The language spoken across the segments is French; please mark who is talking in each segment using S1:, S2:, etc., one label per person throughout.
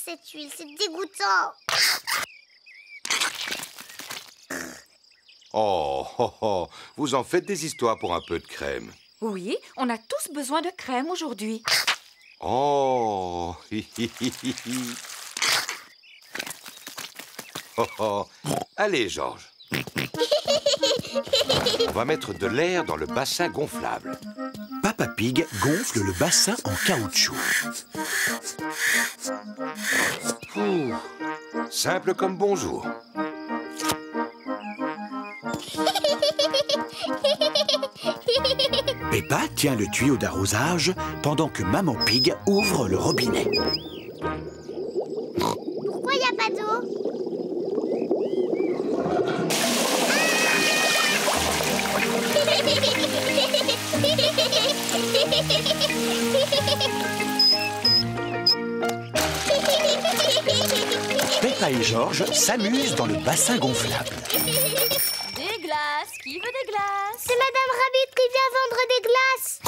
S1: cette huile, c'est dégoûtant.
S2: Oh, oh, oh, vous en faites des histoires pour un peu de crème.
S3: Oui, on a tous besoin de crème aujourd'hui.
S2: Oh, hi, hi, hi, hi, hi. Oh, oh. Allez, Georges. On va mettre de l'air dans le bassin gonflable.
S4: Papa Pig gonfle le bassin en caoutchouc.
S2: Ouh, simple comme bonjour.
S4: Peppa tient le tuyau d'arrosage pendant que Maman Pig ouvre le robinet.
S1: Pourquoi il n'y a pas d'eau?
S4: Peppa et Georges s'amusent dans le bassin gonflable.
S5: Des glaces. Qui veut des glaces?
S1: C'est Madame Rabbit qui vient vendre des glaces.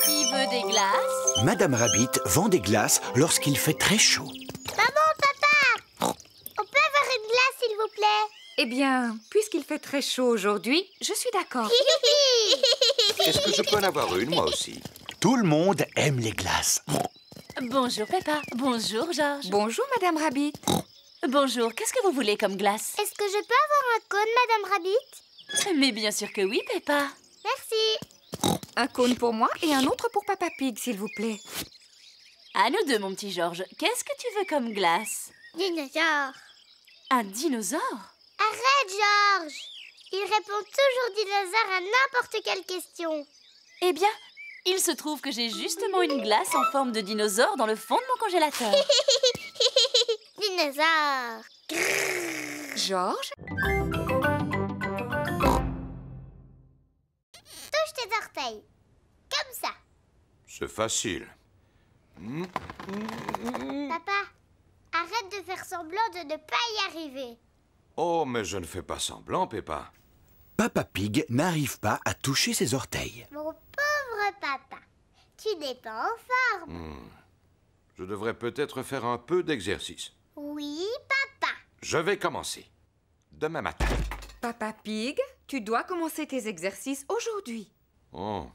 S5: Qui veut des glaces?
S4: Madame Rabbit vend des glaces lorsqu'il fait très chaud.
S1: Maman, papa, on peut avoir une glace, s'il vous plaît?
S3: Eh bien, puisqu'il fait très chaud aujourd'hui, je suis d'accord.
S2: Est-ce que je peux en avoir une, moi aussi?
S4: Tout le monde aime les glaces.
S5: Bonjour Peppa. Bonjour Georges.
S3: Bonjour, Madame Rabbit.
S5: Bonjour, qu'est-ce que vous voulez comme glace?
S1: Est-ce que je peux avoir un cône, Madame Rabbit?
S5: Mais bien sûr que oui, Peppa.
S1: Merci.
S3: Un cône pour moi et un autre pour Papa Pig, s'il vous plaît.
S5: À nous deux, mon petit Georges. Qu'est-ce que tu veux comme glace?
S1: Dinosaure.
S5: Un dinosaure?
S1: Arrête, Georges. Il répond toujours dinosaure à n'importe quelle question.
S5: Eh bien, il se trouve que j'ai justement une glace en forme de dinosaure dans le fond de mon congélateur.
S1: Dinosaure.
S3: Georges?
S1: Touche tes orteils. Comme ça.
S2: C'est facile.
S1: Papa, arrête de faire semblant de ne pas y arriver.
S2: Oh, mais je ne fais pas semblant, Peppa.
S4: Papa Pig n'arrive pas à toucher ses orteils.
S1: Mon pauvre papa, tu n'es pas en forme.
S2: Je devrais peut-être faire un peu d'exercice.
S1: Oui, papa.
S2: Je vais commencer. Demain matin.
S3: Papa Pig, tu dois commencer tes exercices aujourd'hui.
S2: Oh,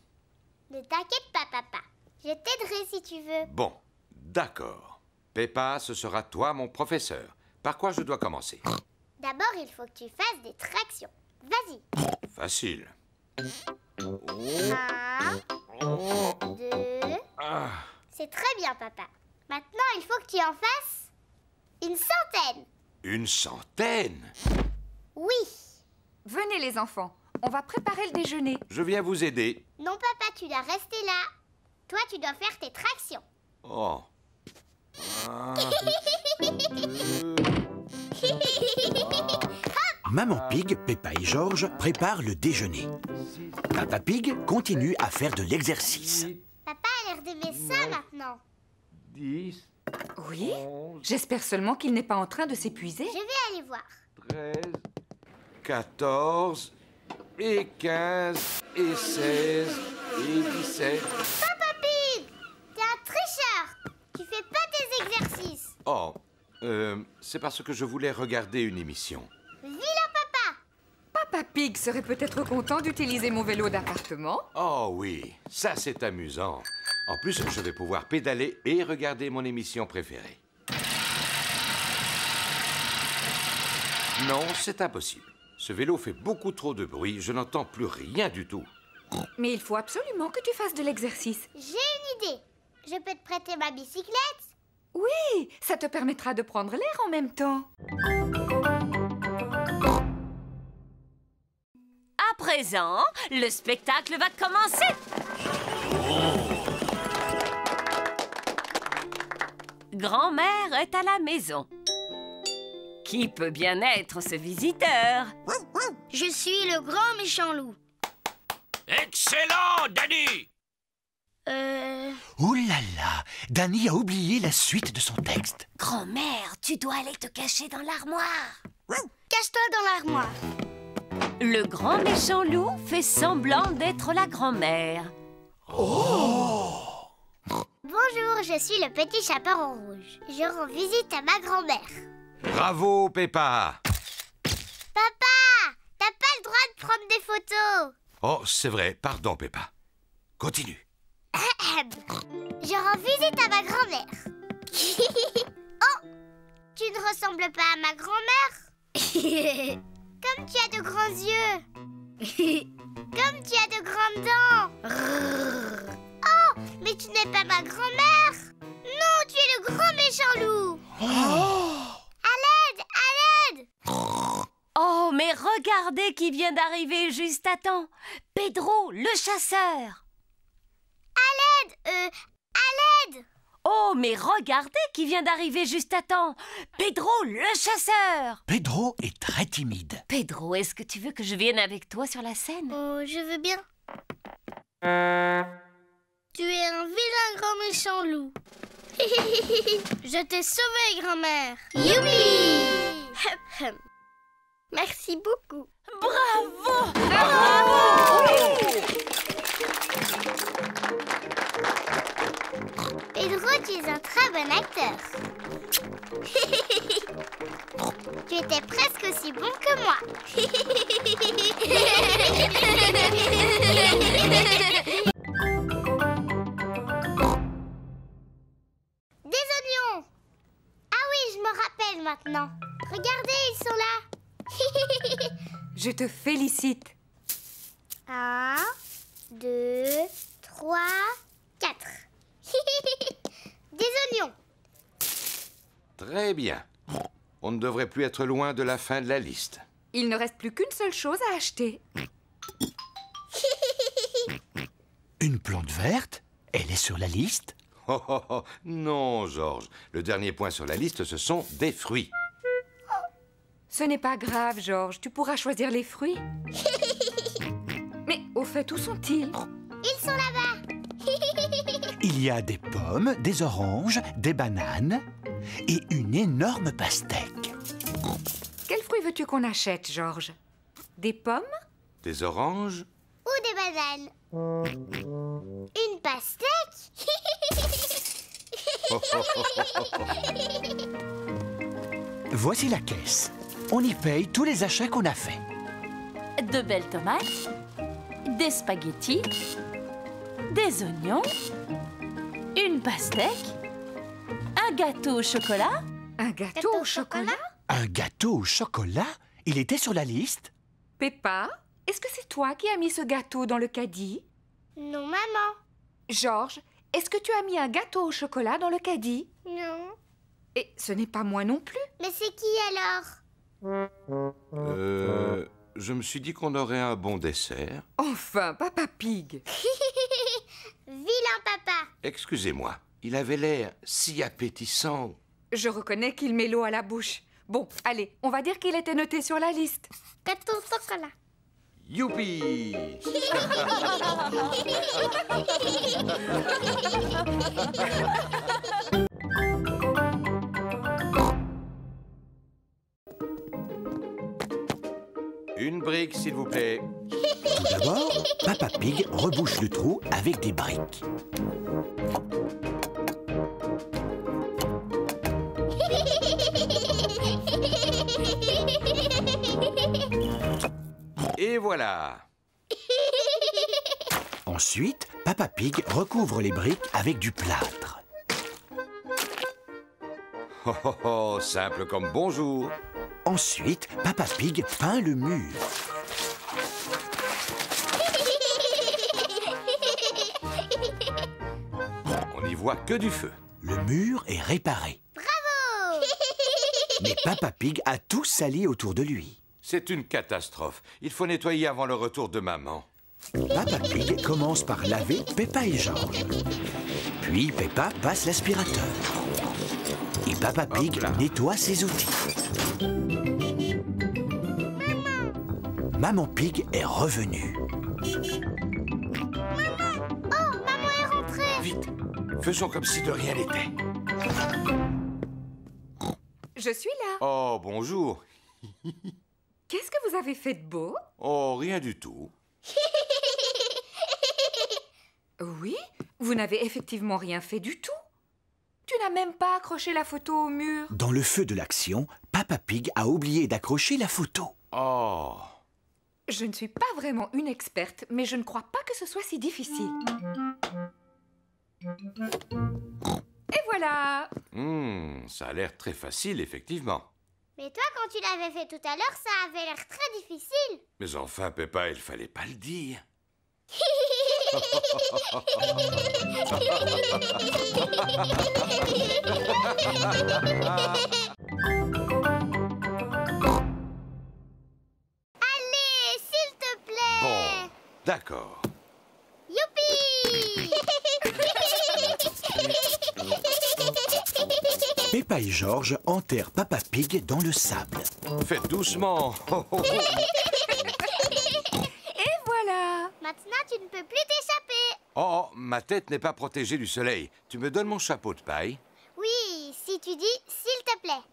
S1: Ne t'inquiète pas, papa. Je t'aiderai si tu veux.
S2: bon, d'accord. Peppa, ce sera toi mon professeur. Par quoi je dois commencer?
S1: D'abord, il faut que tu fasses des tractions. Vas-y.
S2: Facile.
S1: 1, 2... C'est très bien, papa. Maintenant, il faut que tu en fasses une centaine.
S2: Une centaine?
S1: Oui.
S3: Venez, les enfants. On va préparer le déjeuner.
S2: Je viens vous aider.
S1: Non, papa, tu dois rester là. Toi, tu dois faire tes tractions.
S2: Oh. Ah.
S4: Maman Pig, Peppa et Georges préparent le déjeuner. Papa Pig continue à faire de l'exercice.
S1: Papa a l'air d'aimer ça maintenant.
S2: 10,
S3: Oui? J'espère seulement qu'il n'est pas en train de s'épuiser.
S1: Je vais aller voir.
S2: 13, 14, et 15, et 16, et 17.
S1: Papa Pig, t'es un tricheur. Tu fais pas tes exercices.
S2: Oh, c'est parce que je voulais regarder une émission.
S1: Vilain papa.
S3: Papa Pig serait peut-être content d'utiliser mon vélo d'appartement.
S2: Oh oui, ça c'est amusant. En plus, je vais pouvoir pédaler et regarder mon émission préférée. Non, c'est impossible. Ce vélo fait beaucoup trop de bruit, je n'entends plus rien du tout.
S3: Mais il faut absolument que tu fasses de l'exercice.
S1: J'ai une idée. Je peux te prêter ma bicyclette?
S3: Oui, ça te permettra de prendre l'air en même temps.
S5: À présent, le spectacle va commencer. Grand-mère est à la maison. Qui peut bien être ce visiteur?
S1: Je suis le grand méchant loup.
S6: Excellent, Danny!
S4: Ouh là là, Danny a oublié la suite de son texte.
S5: Grand-mère, tu dois aller te cacher dans l'armoire.
S1: Cache-toi dans l'armoire.
S5: Le grand méchant loup fait semblant d'être la grand-mère.
S1: Bonjour, Bonjour, je suis le petit chaperon rouge. Je rends visite à ma grand-mère.
S2: Bravo, Peppa.
S1: Papa, t'as pas le droit de prendre des photos.
S2: Oh, c'est vrai, pardon, Peppa. Continue.
S1: Je rends visite à ma grand-mère. Oh, tu ne ressembles pas à ma grand-mère. Comme tu as de grands yeux. Comme tu as de grandes dents. Oh, mais tu n'es pas ma grand-mère. Non, tu es le grand méchant loup. À l'aide, à l'aide.
S5: Oh, mais regardez qui vient d'arriver juste à temps. Pedro, le chasseur.
S1: À l'aide.
S5: Oh, mais regardez qui vient d'arriver juste à temps. Pedro, le chasseur.
S4: Pedro est très timide.
S5: Pedro, est-ce que tu veux que je vienne avec toi sur la scène?
S1: Oh, je veux bien. Tu es un vilain grand méchant loup. Je t'ai sauvé, grand-mère. Youpi! Merci beaucoup.
S5: Bravo!
S1: Pedro, tu es un très bon acteur. Tu étais presque aussi bon que moi. Des oignons. Ah oui, je me rappelle maintenant. Regardez, ils sont là.
S3: Je te félicite.
S1: 1, 2, 3, 4. Des oignons.
S2: Très bien. On ne devrait plus être loin de la fin de la liste.
S3: Il ne reste plus qu'une seule chose à acheter.
S4: Une plante verte? Elle est sur la liste?
S2: Oh, oh, oh. Non, Georges. Le dernier point sur la liste, ce sont des fruits.
S3: Ce n'est pas grave, Georges. Tu pourras choisir les fruits. Mais au fait, où sont-ils?
S1: Ils sont là-bas.
S4: Il y a des pommes, des oranges, des bananes et une énorme pastèque.
S3: Quels fruits veux-tu qu'on achète, Georges? Des pommes?
S2: Des oranges?
S1: Ou des bananes. Une pastèque.
S4: Voici la caisse. On y paye tous les achats qu'on a faits.
S5: De belles tomates, des spaghettis, des oignons, une pastèque, un gâteau au chocolat.
S3: Un gâteau au chocolat?
S4: Un gâteau au chocolat? Il était sur la liste?
S3: Peppa, est-ce que c'est toi qui as mis ce gâteau dans le caddie?
S1: Non, maman.
S3: Georges, est-ce que tu as mis un gâteau au chocolat dans le caddie?
S1: Non.
S3: Et ce n'est pas moi non plus.
S1: Mais c'est qui alors?
S2: Je me suis dit qu'on aurait un bon dessert.
S3: Enfin, Papa Pig.
S1: Vilain papa.
S2: Excusez-moi, il avait l'air si appétissant.
S3: Je reconnais qu'il met l'eau à la bouche. Bon, allez, on va dire qu'il était noté sur la liste.
S1: Gâteau au chocolat.
S2: Youpi! Une brique, s'il vous plaît.
S4: Tout d'abord, Papa Pig rebouche le trou avec des briques.
S2: Et voilà.
S4: Ensuite, Papa Pig recouvre les briques avec du plâtre.
S2: Oh, oh, oh, simple comme bonjour.
S4: Ensuite, Papa Pig peint le mur.
S2: On n'y voit que du feu.
S4: Le mur est réparé.
S1: Bravo.
S4: Mais Papa Pig a tout sali autour de lui.
S2: C'est une catastrophe. Il faut nettoyer avant le retour de maman.
S4: Papa Pig commence par laver Peppa et Georges. Puis Peppa passe l'aspirateur. Et Papa Pig
S2: Hop là.
S4: nettoie ses outils. Maman Pig est revenue.
S1: Oh, maman est rentrée.
S2: Vite, faisons comme si de rien n'était.
S3: Je suis là.
S2: Oh, bonjour.
S3: Qu'est-ce que vous avez fait de beau?
S2: Oh, rien du tout.
S3: Oui, vous n'avez effectivement rien fait du tout. Tu n'as même pas accroché la photo au mur.
S4: Dans le feu de l'action, Peppa Pig a oublié d'accrocher la photo.
S2: Oh.
S3: Je ne suis pas vraiment une experte, mais je ne crois pas que ce soit si difficile. Et voilà!
S2: Ça a l'air très facile, effectivement.
S1: Mais toi, quand tu l'avais fait tout à l'heure, ça avait l'air très difficile.
S2: Mais enfin, Peppa, il fallait pas le dire.
S1: Allez, s'il te plaît.
S2: Bon, d'accord.
S1: Youpi!
S4: Peppa et George enterrent Peppa Pig dans le sable.
S2: Faites doucement.
S3: Et voilà!
S1: Maintenant, tu ne peux plus t'échapper.
S2: Oh, ma tête n'est pas protégée du soleil. Tu me donnes mon chapeau de paille?
S1: Oui, si tu dis « s'il te plaît ».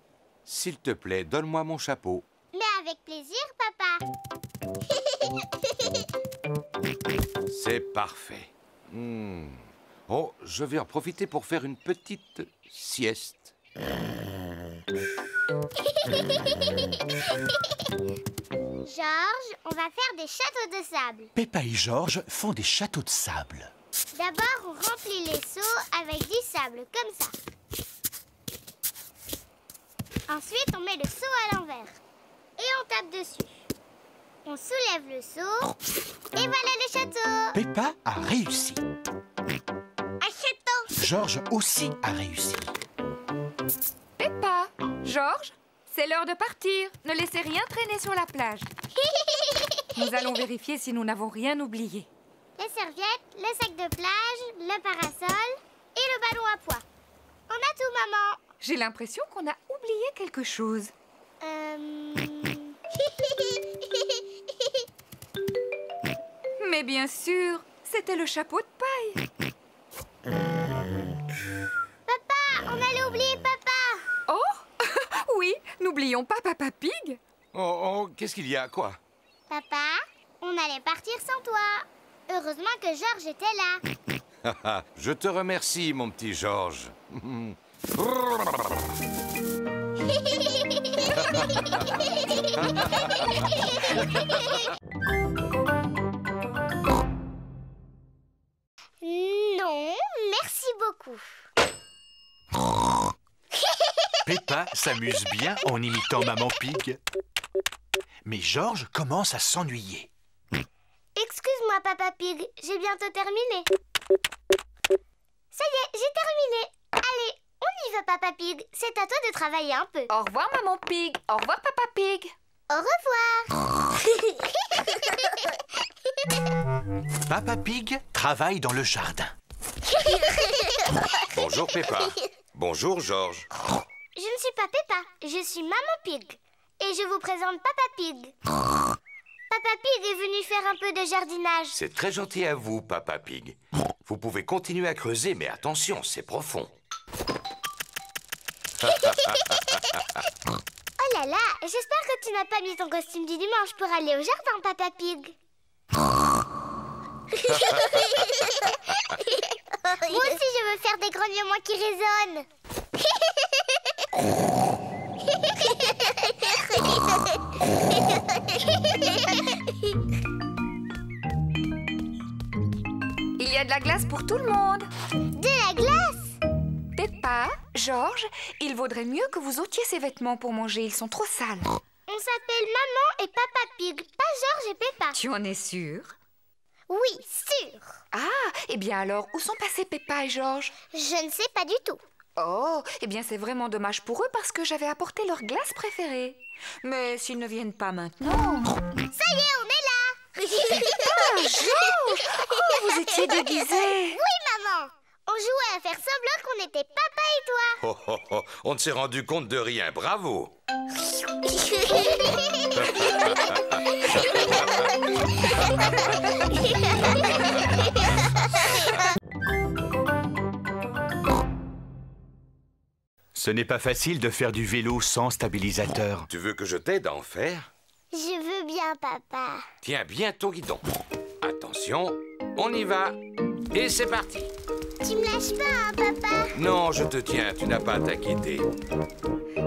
S2: S'il te plaît, donne-moi mon chapeau.
S1: Mais avec plaisir, papa.
S2: C'est parfait. Oh, je vais en profiter pour faire une petite sieste.
S1: George, on va faire des châteaux de sable.
S4: Peppa et George font des châteaux de sable.
S1: D'abord, on remplit les seaux avec du sable, comme ça. Ensuite, on met le seau à l'envers. Et on tape dessus. On soulève le seau. Et voilà le château.
S4: Peppa a réussi.
S1: Un château.
S4: George aussi a réussi.
S3: Peppa, George, c'est l'heure de partir. Ne laissez rien traîner sur la plage. Nous allons vérifier si nous n'avons rien oublié.
S1: Les serviettes, le sac de plage, le parasol et le ballon à pois. On a tout, maman.
S3: J'ai l'impression qu'on a oublié quelque chose. Mais bien sûr, c'était le chapeau de paille.
S1: Papa, on allait oublier papa.
S3: Oh, oui, n'oublions pas Peppa Pig.
S2: Oh, qu'est-ce qu'il y a, quoi?
S1: Papa, on allait partir sans toi. Heureusement que George était là.
S2: Je te remercie, mon petit George.
S1: Non, merci beaucoup.
S4: Peppa s'amuse bien en imitant Maman Pig. Mais George commence à s'ennuyer.
S1: Excuse-moi, Papa Pig, j'ai bientôt terminé. Ça y est, j'ai terminé. Allez, on y va, Papa Pig. C'est à toi de travailler un peu.
S3: Au revoir, Maman Pig. Au revoir, Peppa Pig.
S1: Au revoir.
S4: Peppa Pig travaille dans le jardin.
S2: Bonjour, Peppa. Bonjour, George.
S1: Je ne suis pas Peppa, je suis Maman Pig. Et je vous présente Papa Pig. Papa Pig est venu faire un peu de jardinage.
S2: C'est très gentil à vous, Papa Pig. Vous pouvez continuer à creuser, mais attention, c'est profond.
S1: Oh là là, j'espère que tu n'as pas mis ton costume du dimanche pour aller au jardin, Papa Pig. Moi aussi, je veux faire des grognements qui résonnent.
S3: Il y a de la glace pour tout le monde.
S1: De la glace?
S3: Peppa, George, il vaudrait mieux que vous ôtiez ces vêtements pour manger. Ils sont trop sales.
S1: On s'appelle Maman et Papa Pig, pas George et Peppa.
S3: Tu en es sûre?
S1: Oui, sûr.
S3: Ah, eh bien alors, où sont passés Peppa et George?
S1: Je ne sais pas du tout.
S3: Oh, eh bien c'est vraiment dommage pour eux parce que j'avais apporté leur glace préférée. Mais s'ils ne viennent pas maintenant...
S1: Ça y est, on est là.
S3: Ah, George! Oh, vous étiez déguisés.
S1: Oui, maman. On jouait à faire semblant qu'on était papa et toi.
S2: Oh, oh, oh, on ne s'est rendu compte de rien. Bravo.
S4: Ce n'est pas facile de faire du vélo sans stabilisateur.
S2: Tu veux que je t'aide à en faire?
S1: Je veux bien, papa.
S2: Tiens bien ton guidon. Attention, on y va. Et c'est parti.
S1: Tu me lâches pas, hein, papa?
S2: Non, je te tiens, tu n'as pas à t'inquiéter.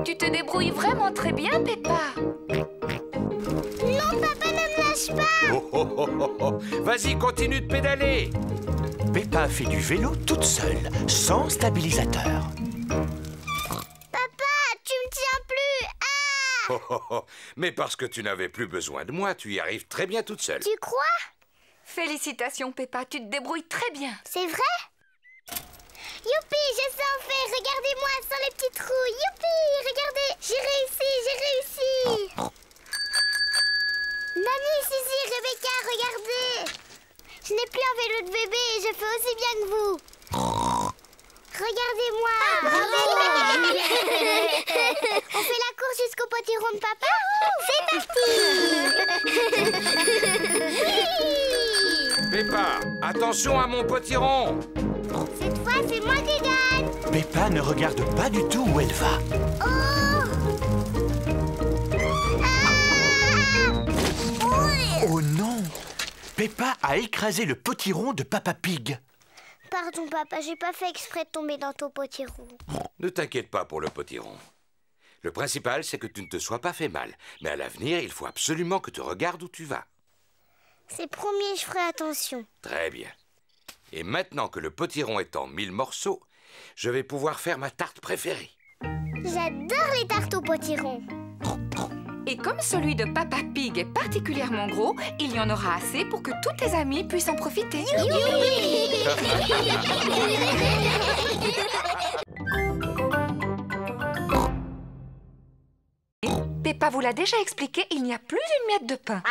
S3: Tu te débrouilles vraiment très bien, Peppa.
S1: Non, papa, ne me lâche pas!
S2: Oh, oh, oh, oh, oh. Vas-y, continue de pédaler.
S4: Peppa fait du vélo toute seule, sans stabilisateur.
S1: Papa, tu me tiens plus! Ah!
S2: Oh, oh, oh. Mais parce que tu n'avais plus besoin de moi, tu y arrives très bien toute seule.
S1: Tu crois?
S3: Félicitations, Peppa, tu te débrouilles très bien.
S1: C'est vrai? Youpi, je sais en faire! Regardez-moi sans les petits trous! Youpi, regardez! J'ai réussi, j'ai réussi! Mamie, Sissi, Rebecca, regardez! Je n'ai plus un vélo de bébé et je fais aussi bien que vous! Regardez-moi! On fait la course jusqu'au potiron de papa? C'est parti!
S2: Peppa, attention à mon potiron.
S1: Cette fois, c'est moi qui gagne!
S4: Peppa ne regarde pas du tout où elle va.
S1: Oh! Ah! Oui!
S4: Oh non! Peppa a écrasé le potiron de Papa Pig.
S1: Pardon, papa, j'ai pas fait exprès de tomber dans ton potiron.
S2: Ne t'inquiète pas pour le potiron. Le principal, c'est que tu ne te sois pas fait mal. Mais à l'avenir, il faut absolument que tu regardes où tu vas.
S1: C'est promis, je ferai attention.
S2: Très bien. Et maintenant que le potiron est en 1000 morceaux, je vais pouvoir faire ma tarte préférée.
S1: J'adore les tartes au potiron.
S3: Et comme celui de Papa Pig est particulièrement gros, il y en aura assez pour que tous tes amis puissent en profiter. Peppa vous l'a déjà expliqué, il n'y a plus une miette de pain.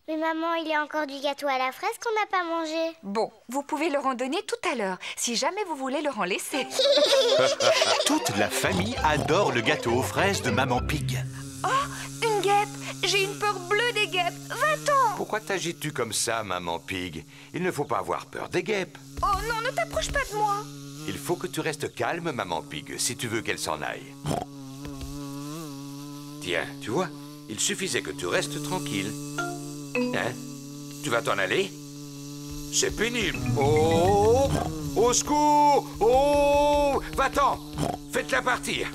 S1: Mais maman, il y a encore du gâteau à la fraise qu'on n'a pas mangé.
S3: Bon, vous pouvez leur en donner tout à l'heure, si jamais vous voulez leur en laisser.
S4: Toute la famille adore le gâteau aux fraises de Maman Pig.
S3: Oh, une guêpe! J'ai une peur bleue des guêpes. Va-t'en!
S2: Pourquoi t'agites-tu comme ça, Maman Pig? Il ne faut pas avoir peur des guêpes.
S3: Oh non, ne t'approche pas de moi!
S2: Il faut que tu restes calme, Maman Pig, si tu veux qu'elle s'en aille. Tiens, tu vois, il suffisait que tu restes tranquille. Hein? Tu vas t'en aller? C'est pénible. Oh! Au secours! Oh! Va-t'en! Faites-la partir.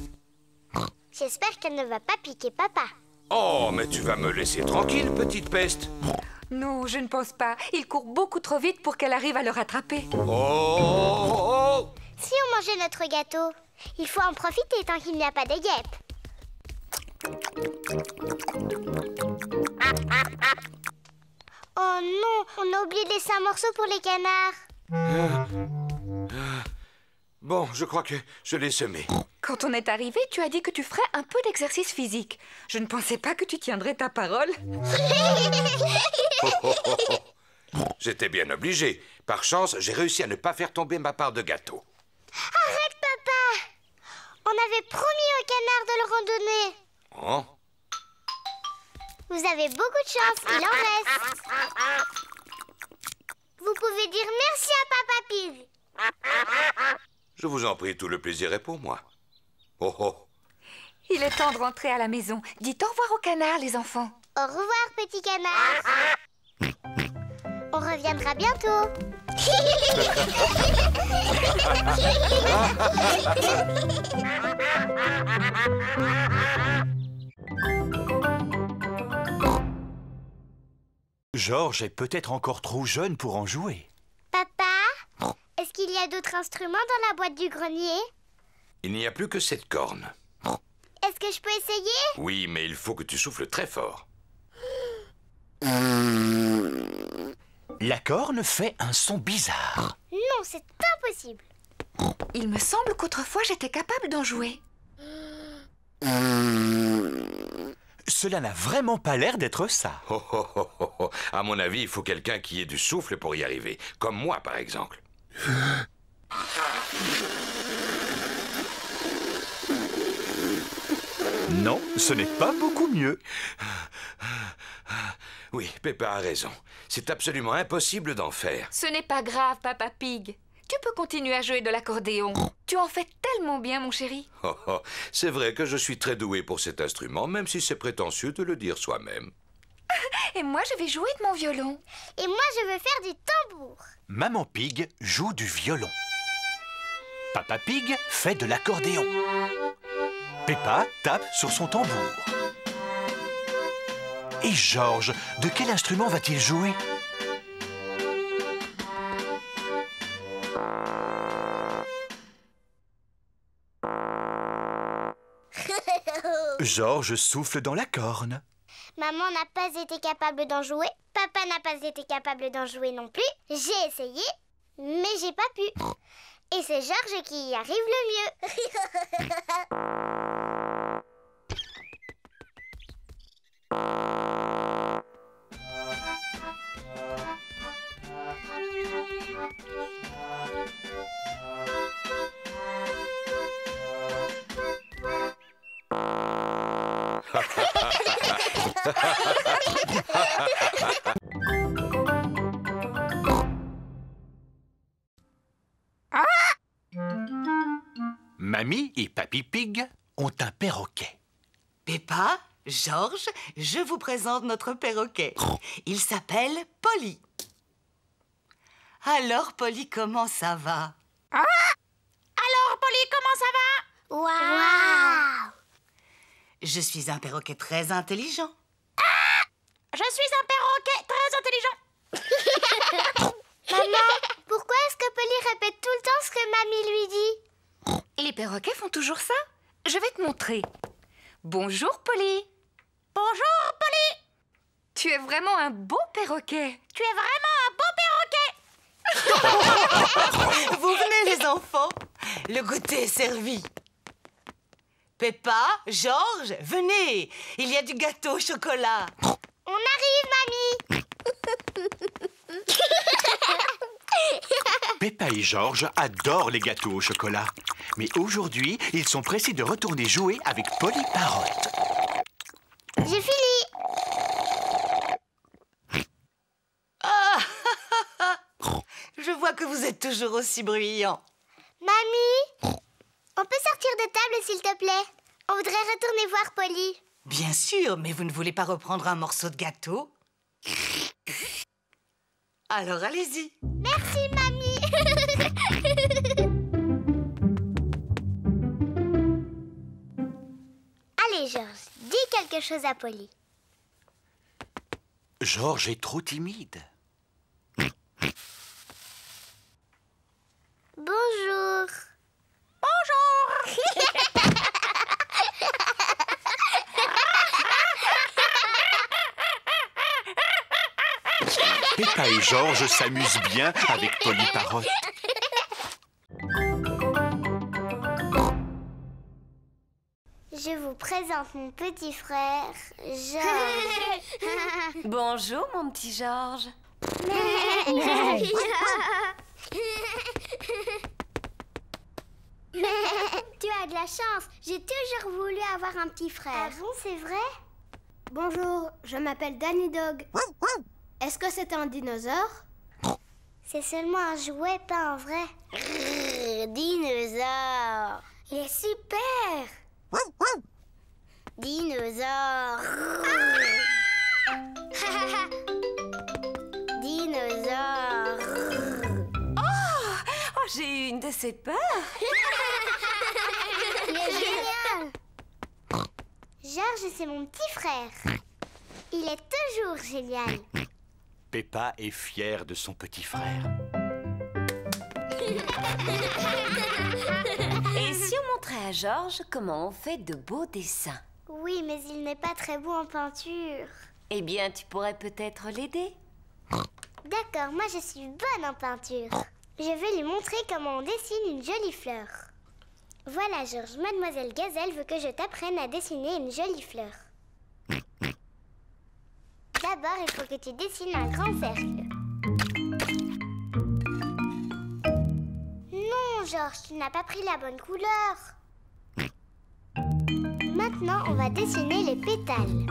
S1: J'espère qu'elle ne va pas piquer papa.
S2: Oh, mais tu vas me laisser tranquille, petite peste.
S3: Non, je ne pense pas. Il court beaucoup trop vite pour qu'elle arrive à le rattraper.
S2: Oh!
S1: Si on mangeait notre gâteau, il faut en profiter tant qu'il n'y a pas de guêpes. Oh non, on a oublié de laisser un morceau pour les canards.
S2: Bon, je crois que je l'ai semé.
S3: Quand on est arrivé, tu as dit que tu ferais un peu d'exercice physique. Je ne pensais pas que tu tiendrais ta parole.
S2: J'étais bien obligé. Par chance, j'ai réussi à ne pas faire tomber ma part de gâteau.
S1: Arrête, papa! On avait promis au canard de le randonner.
S2: Oh?
S1: Vous avez beaucoup de chance, il en reste. Vous pouvez dire merci à Papa Pig.
S2: Je vous en prie, tout le plaisir est pour moi. Oh oh!
S3: Il est temps de rentrer à la maison. Dites au revoir au canard, les enfants.
S1: Au revoir, petit canard. On reviendra bientôt.
S4: Georges est peut-être encore trop jeune pour en jouer.
S1: Papa, est-ce qu'il y a d'autres instruments dans la boîte du grenier?
S2: Il n'y a plus que cette corne.
S1: Est-ce que je peux essayer?
S2: Oui, mais il faut que tu souffles très fort.
S4: La corne fait un son bizarre.
S1: Non, c'est impossible.
S3: Il me semble qu'autrefois j'étais capable d'en jouer.
S4: Cela n'a vraiment pas l'air d'être ça.
S2: Oh, oh, oh, oh, oh. À mon avis, il faut quelqu'un qui ait du souffle pour y arriver. Comme moi, par exemple.
S4: Non, ce n'est pas beaucoup mieux.
S2: Oui, Peppa a raison. C'est absolument impossible d'en faire.
S3: Ce n'est pas grave, Papa Pig. Tu peux continuer à jouer de l'accordéon. Tu en fais tellement bien, mon chéri.
S2: Oh, oh. C'est vrai que je suis très doué pour cet instrument, même si c'est prétentieux de le dire soi-même.
S3: Et moi, je vais jouer de mon violon.
S1: Et moi, je veux faire du tambour.
S4: Maman Pig joue du violon. Papa Pig fait de l'accordéon. Peppa tape sur son tambour. Et George, de quel instrument va-t-il jouer? George souffle dans la corne.
S1: Maman n'a pas été capable d'en jouer. Papa n'a pas été capable d'en jouer non plus. J'ai essayé, mais j'ai pas pu. Et c'est George qui y arrive le mieux.
S4: Mamie et Papy Pig ont un perroquet.
S6: Peppa, George, je vous présente notre perroquet. Il s'appelle Polly. Alors, Polly, comment ça va? Alors, Polly, comment ça va?
S1: Waouh!
S6: Je suis un perroquet très intelligent.
S5: Je suis un perroquet très intelligent.
S1: Maman, pourquoi est-ce que Polly répète tout le temps ce que mamie lui dit?
S3: Les perroquets font toujours ça? Je vais te montrer. Bonjour, Polly.
S5: Bonjour, Polly.
S3: Tu es vraiment un beau perroquet.
S5: Tu es vraiment un beau perroquet.
S6: Vous venez, les enfants. Le goûter est servi. Peppa, George, venez. Il y a du gâteau au chocolat.
S1: On arrive, mamie!
S4: Peppa et George adorent les gâteaux au chocolat. Mais aujourd'hui, ils sont pressés de retourner jouer avec Polly Parrotte.
S1: J'ai fini!
S6: Ah, je vois que vous êtes toujours aussi bruyants.
S1: Mamie, on peut sortir de table, s'il te plaît? On voudrait retourner voir Polly.
S6: Bien sûr, mais vous ne voulez pas reprendre un morceau de gâteau? Alors allez-y.
S1: Merci, mamie. Allez, George, dis quelque chose à Polly.
S4: George est trop timide.
S1: Bonjour.
S4: Peppa et George s'amusent bien avec Polly Parrotte.
S1: Je vous présente mon petit frère, George.
S5: Bonjour, mon petit George.
S1: Tu as de la chance. J'ai toujours voulu avoir un petit frère. Ah bon, c'est vrai?
S7: Bonjour, je m'appelle Danny Dog. Est-ce que c'est un dinosaure?
S1: C'est seulement un jouet, pas un vrai. Dinosaure. Il est super. Dinosaure. Dinosaure.
S5: Oh, j'ai eu une de ces peurs.
S1: Il est génial. George, c'est mon petit frère. Il est toujours génial.
S4: Peppa est fière de son petit frère.
S5: Et si on montrait à George comment on fait de beaux dessins?
S1: Oui, mais il n'est pas très beau en peinture.
S5: Eh bien, tu pourrais peut-être l'aider.
S1: D'accord, moi je suis bonne en peinture. Je vais lui montrer comment on dessine une jolie fleur. Voilà, George, Mademoiselle Gazelle veut que je t'apprenne à dessiner une jolie fleur. D'abord, il faut que tu dessines un grand cercle. Non, George, tu n'as pas pris la bonne couleur. Maintenant, on va dessiner les pétales.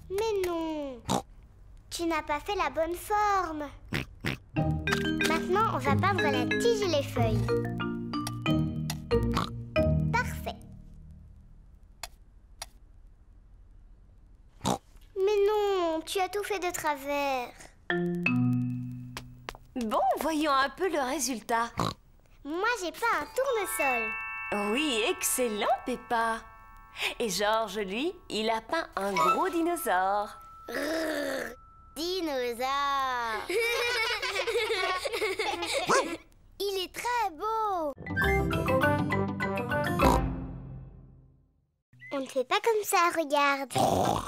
S1: Mais non, tu n'as pas fait la bonne forme. Maintenant, on va peindre la tige et les feuilles. Parfait. Mais non, tu as tout fait de travers.
S5: Bon, voyons un peu le résultat.
S1: Moi, j'ai pas un tournesol.
S5: Oui, excellent, Peppa. Et Georges, lui, il a peint un gros dinosaure.
S1: Dinosaure. Il est très beau. On ne fait pas comme ça, regarde. Oh,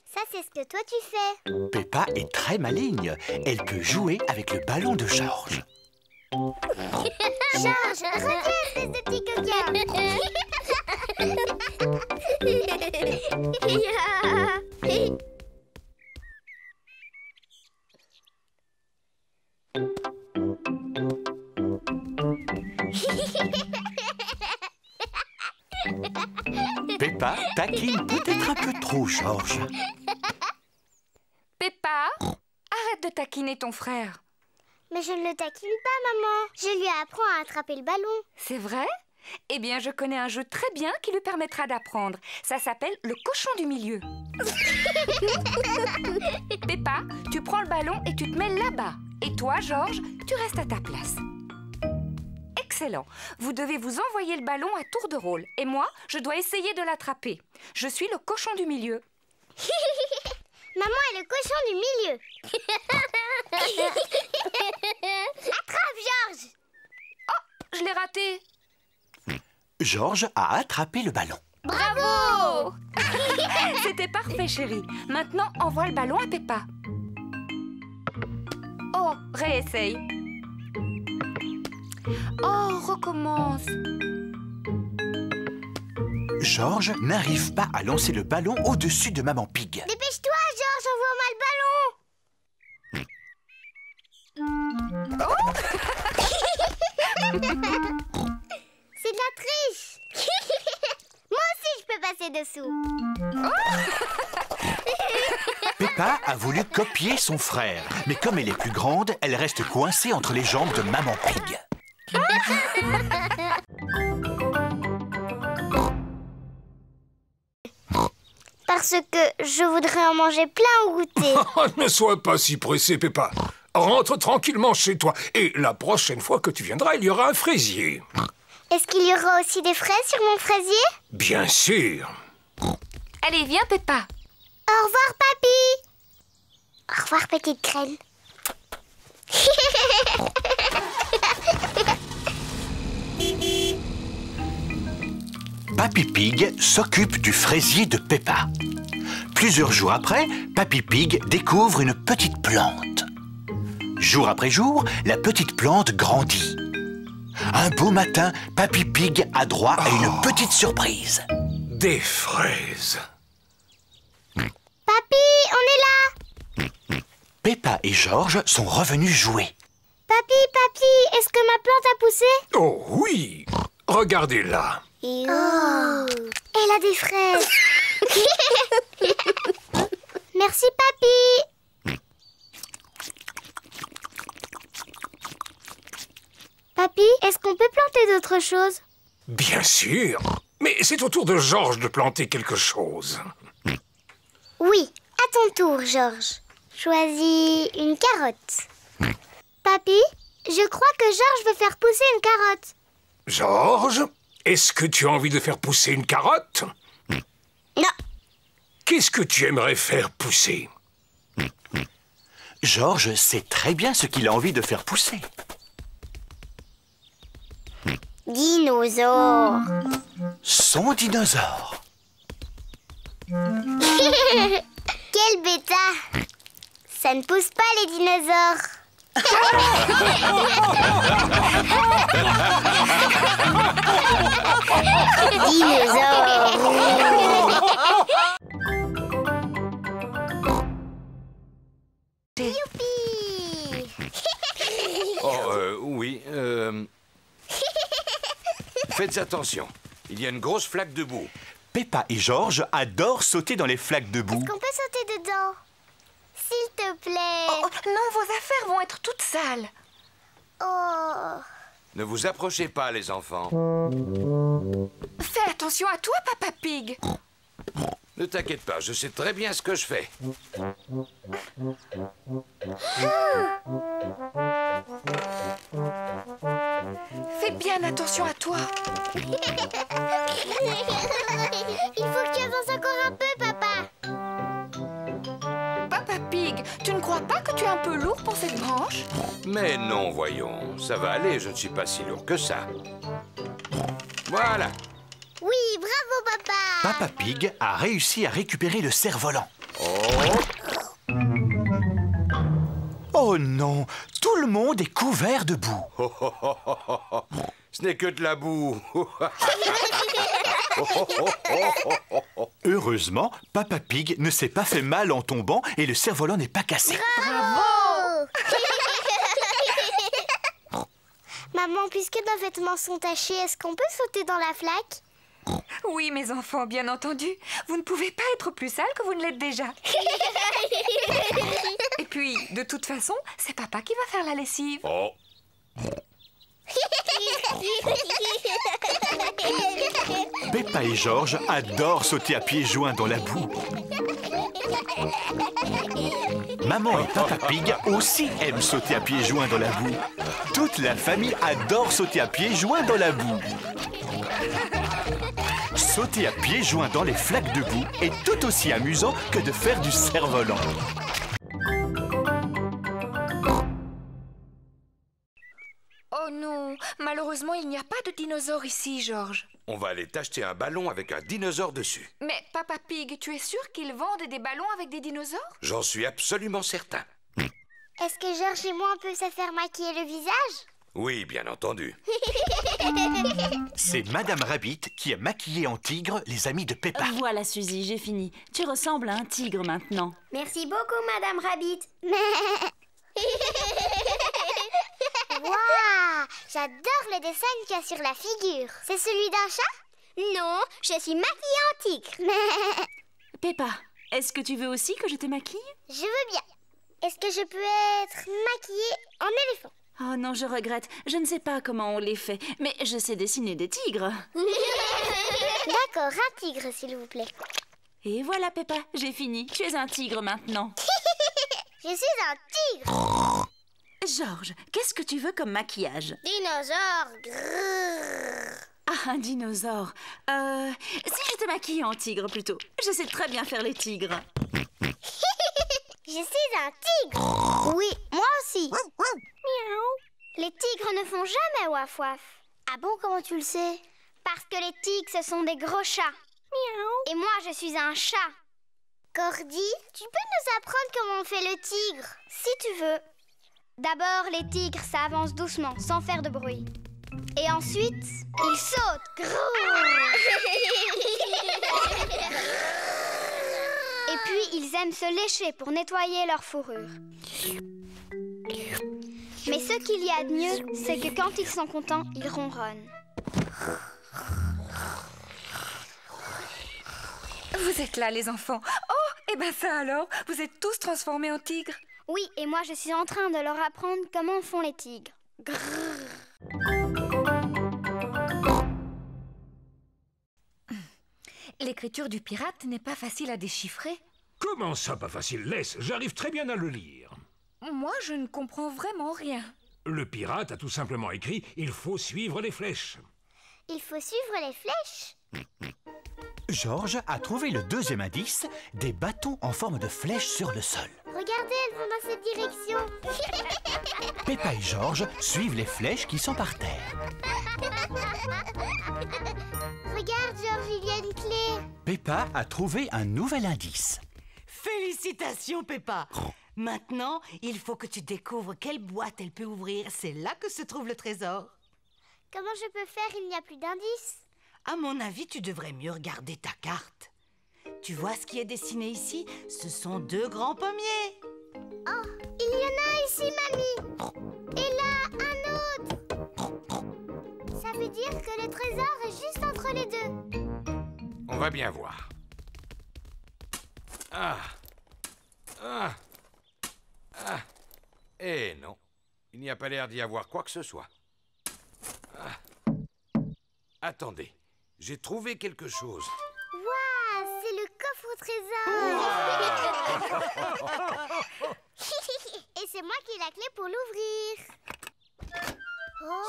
S1: ça c'est ce que toi tu fais.
S4: Peppa est très maligne. Elle peut jouer avec le ballon de Georges.
S1: Georges, reviens, espèce de petit coquin.
S4: Peppa taquine peut-être un peu trop Georges.
S3: Peppa, arrête de taquiner ton frère.
S1: Mais je ne le taquine pas, maman. Je lui apprends à attraper le ballon.
S3: C'est vrai? Eh bien, je connais un jeu très bien qui lui permettra d'apprendre. Ça s'appelle le cochon du milieu. Peppa, tu prends le ballon et tu te mets là-bas. Et toi, Georges, tu restes à ta place. Excellent. Vous devez vous envoyer le ballon à tour de rôle. Et moi, je dois essayer de l'attraper. Je suis le cochon du milieu.
S1: Maman est le cochon du milieu. Attrape, Georges.
S3: Oh, je l'ai raté.
S4: Georges a attrapé le ballon.
S3: Bravo! C'était parfait, chérie. Maintenant, envoie le ballon à Peppa. Oh, réessaye. Oh, recommence.
S4: Georges n'arrive pas à lancer le ballon au-dessus de Maman Pig.
S1: Dépêche-toi, Georges, envoie-moi le ballon. C'est de la triche. Moi aussi, je peux passer dessous.
S4: Peppa a voulu copier son frère. Mais comme elle est plus grande, elle reste coincée entre les jambes de Maman Pig.
S1: Parce que je voudrais en manger plein au goûter.
S8: Ne sois pas si pressé, Peppa. Rentre tranquillement chez toi. Et la prochaine fois que tu viendras, il y aura un fraisier.
S1: Est-ce qu'il y aura aussi des fraises sur mon fraisier?
S8: Bien sûr.
S3: Allez, viens, Peppa.
S1: Au revoir, papy. Au revoir, petite graine.
S4: Papy Pig s'occupe du fraisier de Peppa. Plusieurs jours après, Papy Pig découvre une petite plante. Jour après jour, la petite plante grandit. Un beau matin, Papy Pig a droit à une petite surprise.
S8: Des fraises.
S1: Papy, on est là.
S4: Peppa et Georges sont revenus jouer.
S1: Papy, est-ce que ma plante a poussé?
S8: Oh oui. Regardez-la.
S1: Oh, elle a des fraises. Merci, papy. Papy, est-ce qu'on peut planter d'autres choses?
S8: Bien sûr. Mais c'est au tour de Georges de planter quelque chose.
S1: Oui, à ton tour, Georges. Choisis une carotte. Papy, je crois que Georges veut faire pousser une carotte.
S8: Georges, est-ce que tu as envie de faire pousser une carotte?
S1: Non.
S8: Qu'est-ce que tu aimerais faire pousser?
S4: Georges sait très bien ce qu'il a envie de faire pousser.
S1: Dinosaure.
S4: Son dinosaure.
S1: Quel bêta. Ça ne pousse pas les dinosaures. Youpi.
S2: Oh, oui. Faites attention. Il y a une grosse flaque de boue.
S4: Peppa et Georges adorent sauter dans les flaques de boue.
S1: Est-ce qu'on peut sauter dedans? S'il te plaît.
S3: Oh, non, vos affaires vont être toutes sales.
S1: Oh.
S2: Ne vous approchez pas, les enfants.
S3: Fais attention à toi, Papa Pig.
S2: Ne t'inquiète pas, je sais très bien ce que je fais.
S3: Fais bien attention à toi.
S1: Il faut que tu avances encore un peu, papa.
S3: Papa Pig, tu ne crois pas que tu es un peu lourd pour cette branche?
S2: Mais non, voyons, ça va aller, je ne suis pas si lourd que ça. Voilà.
S1: Oui, bravo, papa.
S4: Papa Pig a réussi à récupérer le cerf-volant. Oh non, tout le monde est couvert de boue.
S2: Ce n'est que de la boue.
S4: Heureusement, Papa Pig ne s'est pas fait mal en tombant et le cerf-volant n'est pas cassé.
S1: Bravo. Maman, puisque nos vêtements sont tachés, est-ce qu'on peut sauter dans la flaque?
S3: Oui, mes enfants, bien entendu. Vous ne pouvez pas être plus sales que vous ne l'êtes déjà. Et puis, de toute façon, c'est papa qui va faire la lessive.
S2: Oh.
S4: Peppa et George adorent sauter à pieds joints dans la boue. Maman et Papa Pig aussi aiment sauter à pieds joints dans la boue. Toute la famille adore sauter à pieds joints dans la boue. Sauter à pieds joints dans les flaques de boue est tout aussi amusant que de faire du cerf-volant.
S3: Oh non, malheureusement, il n'y a pas de dinosaure ici, George.
S2: On va aller t'acheter un ballon avec un dinosaure dessus.
S3: Mais Papa Pig, tu es sûr qu'ils vendent des ballons avec des dinosaures?
S2: J'en suis absolument certain.
S1: Est-ce que Georges et moi, on peut se faire maquiller le visage?
S2: Oui, bien entendu.
S4: C'est Madame Rabbit qui a maquillé en tigre les amis de Peppa.
S9: Voilà, Suzy, j'ai fini. Tu ressembles à un tigre maintenant.
S7: Merci beaucoup, Madame Rabbit.
S1: Waouh, j'adore le dessin qu'il y a sur la figure. C'est celui d'un chat?
S7: Non, je suis maquillée en tigre.
S9: Peppa, est-ce que tu veux aussi que je te maquille?
S1: Je veux bien. Est-ce que je peux être maquillée en éléphant?
S9: Oh non, je regrette. Je ne sais pas comment on les fait, mais je sais dessiner des tigres.
S1: D'accord, un tigre, s'il vous plaît.
S9: Et voilà, Peppa, j'ai fini. Tu es un tigre maintenant.
S1: Je suis un tigre.
S9: George, qu'est-ce que tu veux comme maquillage?
S1: Dinosaure. Grrr.
S9: Ah, un dinosaure. Si je te maquille en tigre plutôt. Je sais très bien faire les tigres.
S1: Je suis un tigre. Oui, moi aussi. Miaou.
S7: Les tigres ne font jamais waf waf.
S1: Ah bon, comment tu le sais?
S7: Parce que les tigres, ce sont des gros chats.
S1: Miaou.
S7: Et moi, je suis un chat.
S1: Cordy, tu peux nous apprendre comment on fait le tigre?
S7: Si tu veux. D'abord, les tigres, ça avance doucement, sans faire de bruit. Et ensuite, ils sautent. Et puis, ils aiment se lécher pour nettoyer leur fourrure. Mais ce qu'il y a de mieux, c'est que quand ils sont contents, ils ronronnent.
S3: Vous êtes là, les enfants. Oh, et ben ça alors, vous êtes tous transformés en tigres.
S7: Oui, et moi, je suis en train de leur apprendre comment font les tigres.
S3: L'écriture du pirate n'est pas facile à déchiffrer.
S8: Comment ça, pas facile? Laisse, j'arrive très bien à le lire.
S3: Moi, je ne comprends vraiment rien.
S8: Le pirate a tout simplement écrit « Il faut suivre les flèches ».
S1: Il faut suivre les flèches.
S4: George a trouvé le deuxième indice, des bâtons en forme de flèche sur le sol.
S1: Regardez, elles vont dans cette direction.
S4: Peppa et George suivent les flèches qui sont par terre.
S1: Regarde, Georges, il y a une clé.
S4: Peppa a trouvé un nouvel indice.
S6: Félicitations, Peppa. Maintenant, il faut que tu découvres quelle boîte elle peut ouvrir. C'est là que se trouve le trésor.
S1: Comment je peux faire? Il n'y a plus d'indice.
S6: À mon avis, tu devrais mieux regarder ta carte. Tu vois ce qui est dessiné ici? Ce sont deux grands pommiers.
S1: Oh, il y en a un ici, mamie. Et là, un autre. Ça veut dire que le trésor est juste entre les deux.
S2: On va bien voir. Eh non, il n'y a pas l'air d'y avoir quoi que ce soit. Attendez, j'ai trouvé quelque chose.
S1: Waouh, c'est le coffre trésor. Et c'est moi qui ai la clé pour l'ouvrir.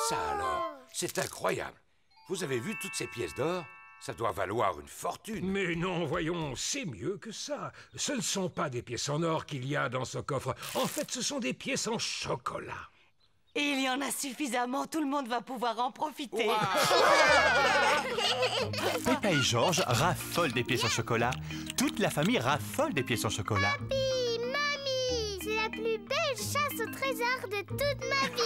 S2: Ça alors, c'est incroyable. Vous avez vu toutes ces pièces d'or? Ça doit valoir une fortune.
S8: Mais non, voyons, c'est mieux que ça. Ce ne sont pas des pièces en or qu'il y a dans ce coffre. En fait, ce sont des pièces en chocolat.
S6: Et il y en a suffisamment, tout le monde va pouvoir en profiter.
S4: Peppa et Georges raffolent des pièces en chocolat. Toute la famille raffole des pièces en chocolat.
S1: Papi, mamie, c'est la plus belle chasse au trésor de toute ma vie.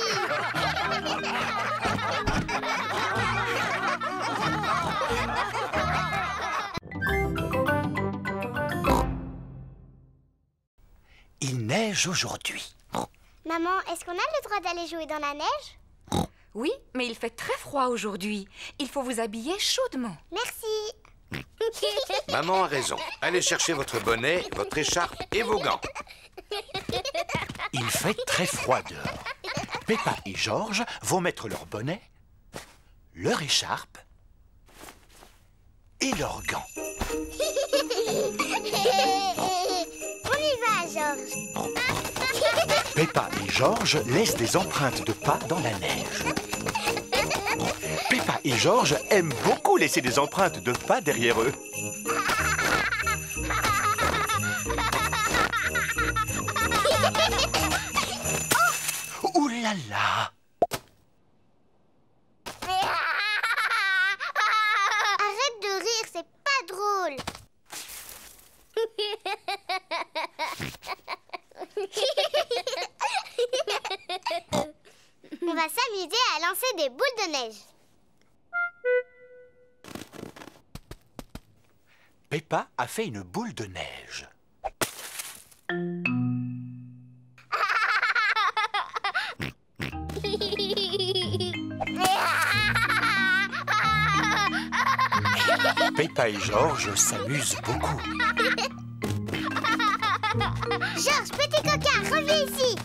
S4: Il neige aujourd'hui.
S1: Maman, est-ce qu'on a le droit d'aller jouer dans la neige?
S3: Oui, mais il fait très froid aujourd'hui. Il faut vous habiller chaudement.
S1: Merci.
S2: Maman a raison. Allez chercher votre bonnet, votre écharpe et vos gants.
S4: Il fait très froid dehors. Peppa et Georges vont mettre leur bonnet, leur écharpe et leurs gants.
S1: On y va, Georges.
S4: Peppa et Georges laissent des empreintes de pas dans la neige. Peppa et Georges aiment beaucoup laisser des empreintes de pas derrière eux. Ouh là là!
S1: Arrête de rire, c'est pas drôle. On va s'amuser à lancer des boules de neige.
S4: Peppa a fait une boule de neige. Peppa et Georges s'amusent beaucoup.
S1: Georges, petit coquin, reviens ici.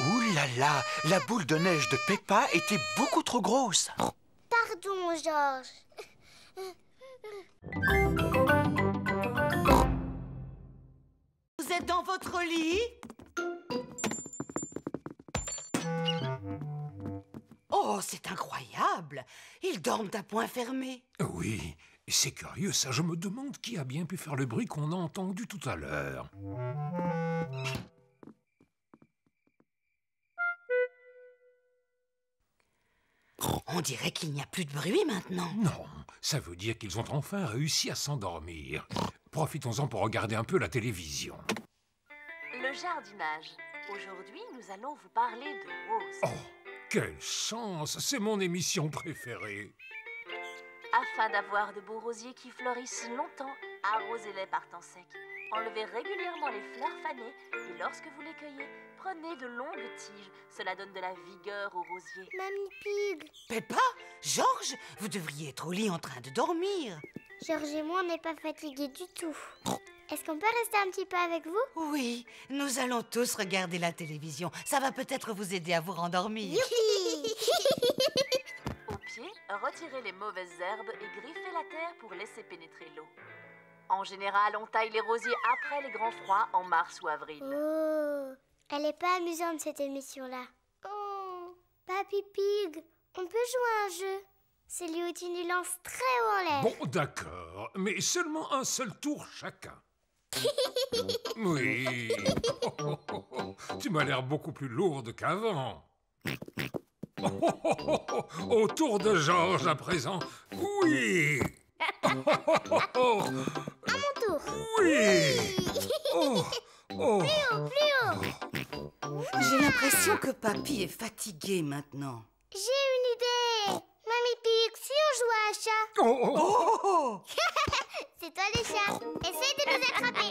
S4: Ouh là là, la boule de neige de Peppa était beaucoup trop grosse.
S1: Pardon, Georges.
S6: Vous êtes dans votre lit? Oh, c'est incroyable! Ils dorment à point fermé.
S8: Oui, c'est curieux ça. Je me demande qui a bien pu faire le bruit qu'on a entendu tout à l'heure.
S6: On dirait qu'il n'y a plus de bruit maintenant.
S8: Non, ça veut dire qu'ils ont enfin réussi à s'endormir. Profitons-en pour regarder un peu la télévision.
S10: Le jardinage. Aujourd'hui, nous allons vous parler de roses.
S8: Oh, quelle chance! C'est mon émission préférée.
S10: Afin d'avoir de beaux rosiers qui fleurissent longtemps, arrosez-les par temps sec. Enlevez régulièrement les fleurs fanées et lorsque vous les cueillez, prenez de longues tiges. Cela donne de la vigueur aux rosiers.
S1: Mamie Pig.
S6: Peppa, Georges, vous devriez être au lit en train de dormir.
S1: Georges et moi, on n'est pas fatigués du tout. Est-ce qu'on peut rester un petit peu avec vous?
S6: Oui, nous allons tous regarder la télévision. Ça va peut-être vous aider à vous rendormir.
S1: Youpi.
S10: Au pied, retirez les mauvaises herbes et griffez la terre pour laisser pénétrer l'eau. En général, on taille les rosiers après les grands froids en mars ou avril.
S1: Oh, elle est pas amusante cette émission-là. Oh, Papy Pig, on peut jouer à un jeu. C'est lui où tu nous lances très haut en l'air.
S8: Bon, d'accord, mais seulement un seul tour chacun. Oui. Tu m'as l'air beaucoup plus lourde qu'avant. Au tour de Georges à présent. Oui.
S1: À mon tour.
S8: Oui. Oh. Oh.
S1: Plus haut.
S6: J'ai l'impression que Papy est fatigué maintenant.
S1: J'ai une idée. Mamie Pig, si on joue à un chat.
S8: Oh, oh,
S6: Oh!
S1: C'est toi le chat. Essaye de nous attraper.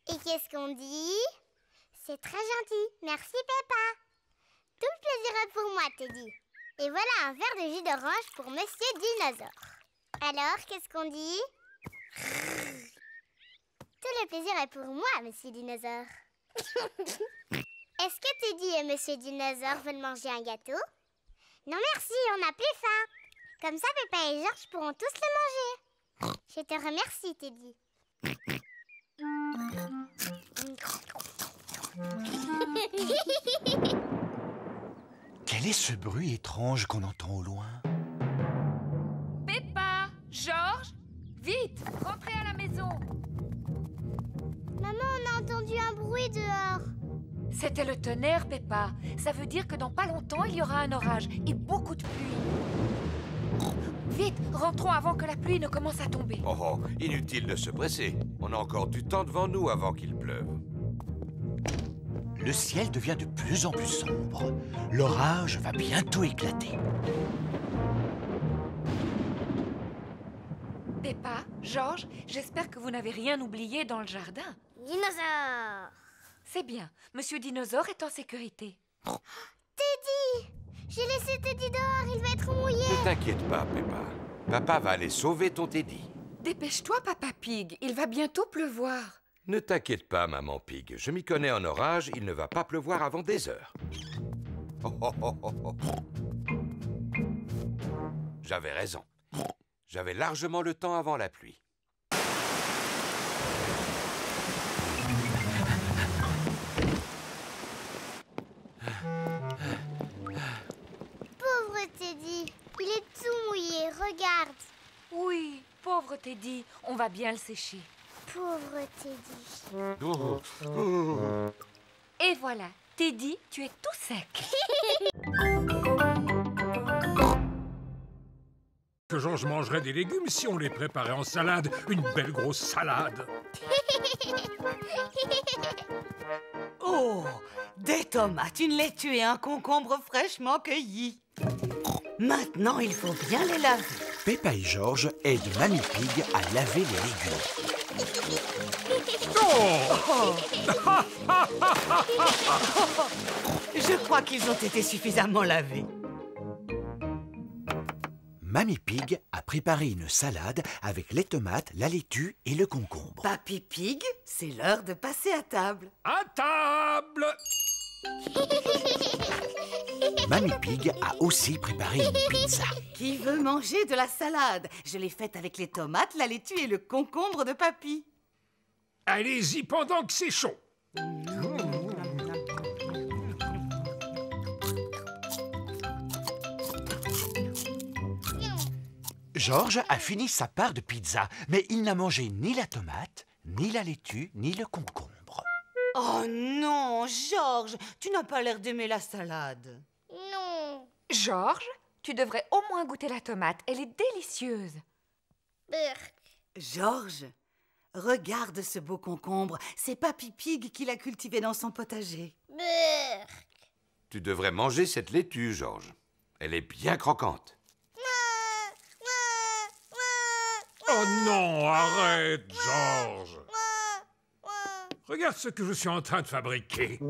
S1: Et qu'est-ce qu'on dit? C'est très gentil. Merci, Peppa. Tout le plaisir est pour moi, Teddy. Et voilà un verre de jus d'orange pour Monsieur Dinosaure. Alors, qu'est-ce qu'on dit? Tout le plaisir est pour moi, Monsieur Dinosaure. Est-ce que Teddy et Monsieur Dinosaure veulent manger un gâteau? Non merci, on n'a plus faim. Comme ça, Peppa et Georges pourront tous le manger. Je te remercie, Teddy.
S4: Quel est ce bruit étrange qu'on entend au loin?
S3: Peppa, Georges, vite, rentrez à la maison.
S1: Maman, on a entendu un bruit dehors.
S3: C'était le tonnerre, Peppa. Ça veut dire que dans pas longtemps, il y aura un orage et beaucoup de pluie. Vite, rentrons avant que la pluie ne commence à tomber.
S2: Oh, inutile de se presser. On a encore du temps devant nous avant qu'il pleuve.
S4: Le ciel devient de plus en plus sombre. L'orage va bientôt éclater.
S3: Peppa, Georges, j'espère que vous n'avez rien oublié dans le jardin.
S1: Dinosaure!
S3: C'est bien, Monsieur Dinosaure est en sécurité.
S1: Teddy! J'ai laissé Teddy dehors, il va être mouillé.
S2: Ne t'inquiète pas, Peppa. Papa va aller sauver ton Teddy.
S3: Dépêche-toi, Papa Pig, il va bientôt pleuvoir.
S2: Ne t'inquiète pas, Maman Pig. Je m'y connais en orage, il ne va pas pleuvoir avant des heures. J'avais raison. J'avais largement le temps avant la pluie.
S1: Pauvre Teddy, il est tout mouillé, regarde.
S3: Oui, pauvre Teddy, on va bien le sécher.
S1: Pauvre Teddy.
S3: Et voilà, Teddy, tu es tout sec.
S8: Que Georges mangerait des légumes si on les préparait en salade. Une belle grosse salade.
S6: Oh, des tomates, une laitue et un concombre fraîchement cueillis. Maintenant, il faut bien les laver.
S4: Peppa et Georges aident Mamie Pig à laver les légumes.
S6: Je crois qu'ils ont été suffisamment lavés.
S4: Mamie Pig a préparé une salade avec les tomates, la laitue et le concombre.
S6: Papy Pig, c'est l'heure de passer à table.
S8: À table!
S4: Mamie Pig a aussi préparé une pizza.
S6: Qui veut manger de la salade? Je l'ai faite avec les tomates, la laitue et le concombre de Papy.
S8: Allez-y pendant que c'est chaud.
S4: Georges a fini sa part de pizza, mais il n'a mangé ni la tomate, ni la laitue, ni le concombre.
S6: Oh non, Georges, tu n'as pas l'air d'aimer la salade.
S1: Non.
S3: Georges, tu devrais au moins goûter la tomate, elle est délicieuse.
S1: Burk.
S6: Georges, regarde ce beau concombre. C'est Papy Pig qui l'a cultivé dans son potager.
S1: Burk.
S2: Tu devrais manger cette laitue, Georges. Elle est bien croquante.
S8: Oh non, arrête, Georges. Regarde ce que je suis en train de fabriquer.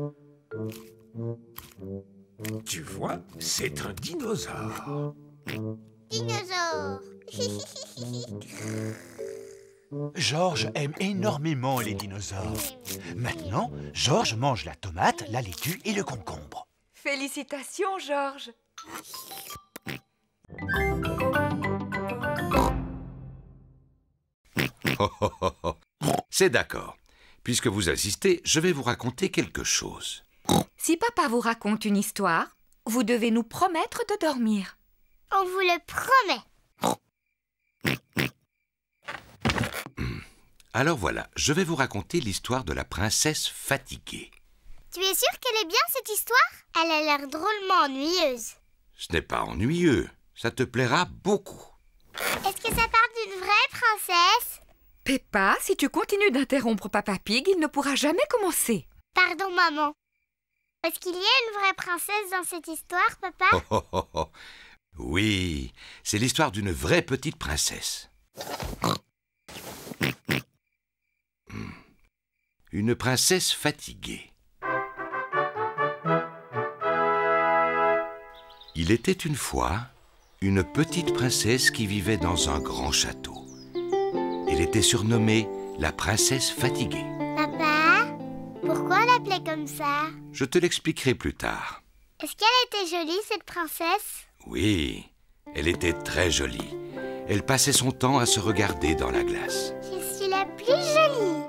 S8: Tu vois, c'est un dinosaure.
S1: Dinosaure.
S4: Georges aime énormément les dinosaures. Maintenant, Georges mange la tomate, la laitue et le concombre.
S3: Félicitations, Georges.
S2: C'est d'accord. Puisque vous assistez, je vais vous raconter quelque chose.
S3: Si papa vous raconte une histoire, vous devez nous promettre de dormir.
S1: On vous le promet.
S2: Alors voilà, je vais vous raconter l'histoire de la princesse fatiguée.
S1: Tu es sûr qu'elle est bien, cette histoire? Elle a l'air drôlement ennuyeuse.
S2: Ce n'est pas ennuyeux. Ça te plaira beaucoup.
S1: Est-ce que ça parle d'une vraie princesse?
S3: Peppa, si tu continues d'interrompre Papa Pig, il ne pourra jamais commencer.
S1: Pardon, maman. Est-ce qu'il y a une vraie princesse dans cette histoire, papa?
S2: Oui, c'est l'histoire d'une vraie petite princesse. Une princesse fatiguée. Il était une fois une petite princesse qui vivait dans un grand château. Elle était surnommée la princesse fatiguée.
S1: Papa, pourquoi on l'appelait comme ça?
S2: Je te l'expliquerai plus tard.
S1: Est-ce qu'elle était jolie, cette princesse?
S2: Oui, elle était très jolie. Elle passait son temps à se regarder dans la glace.
S1: Je suis la plus jolie.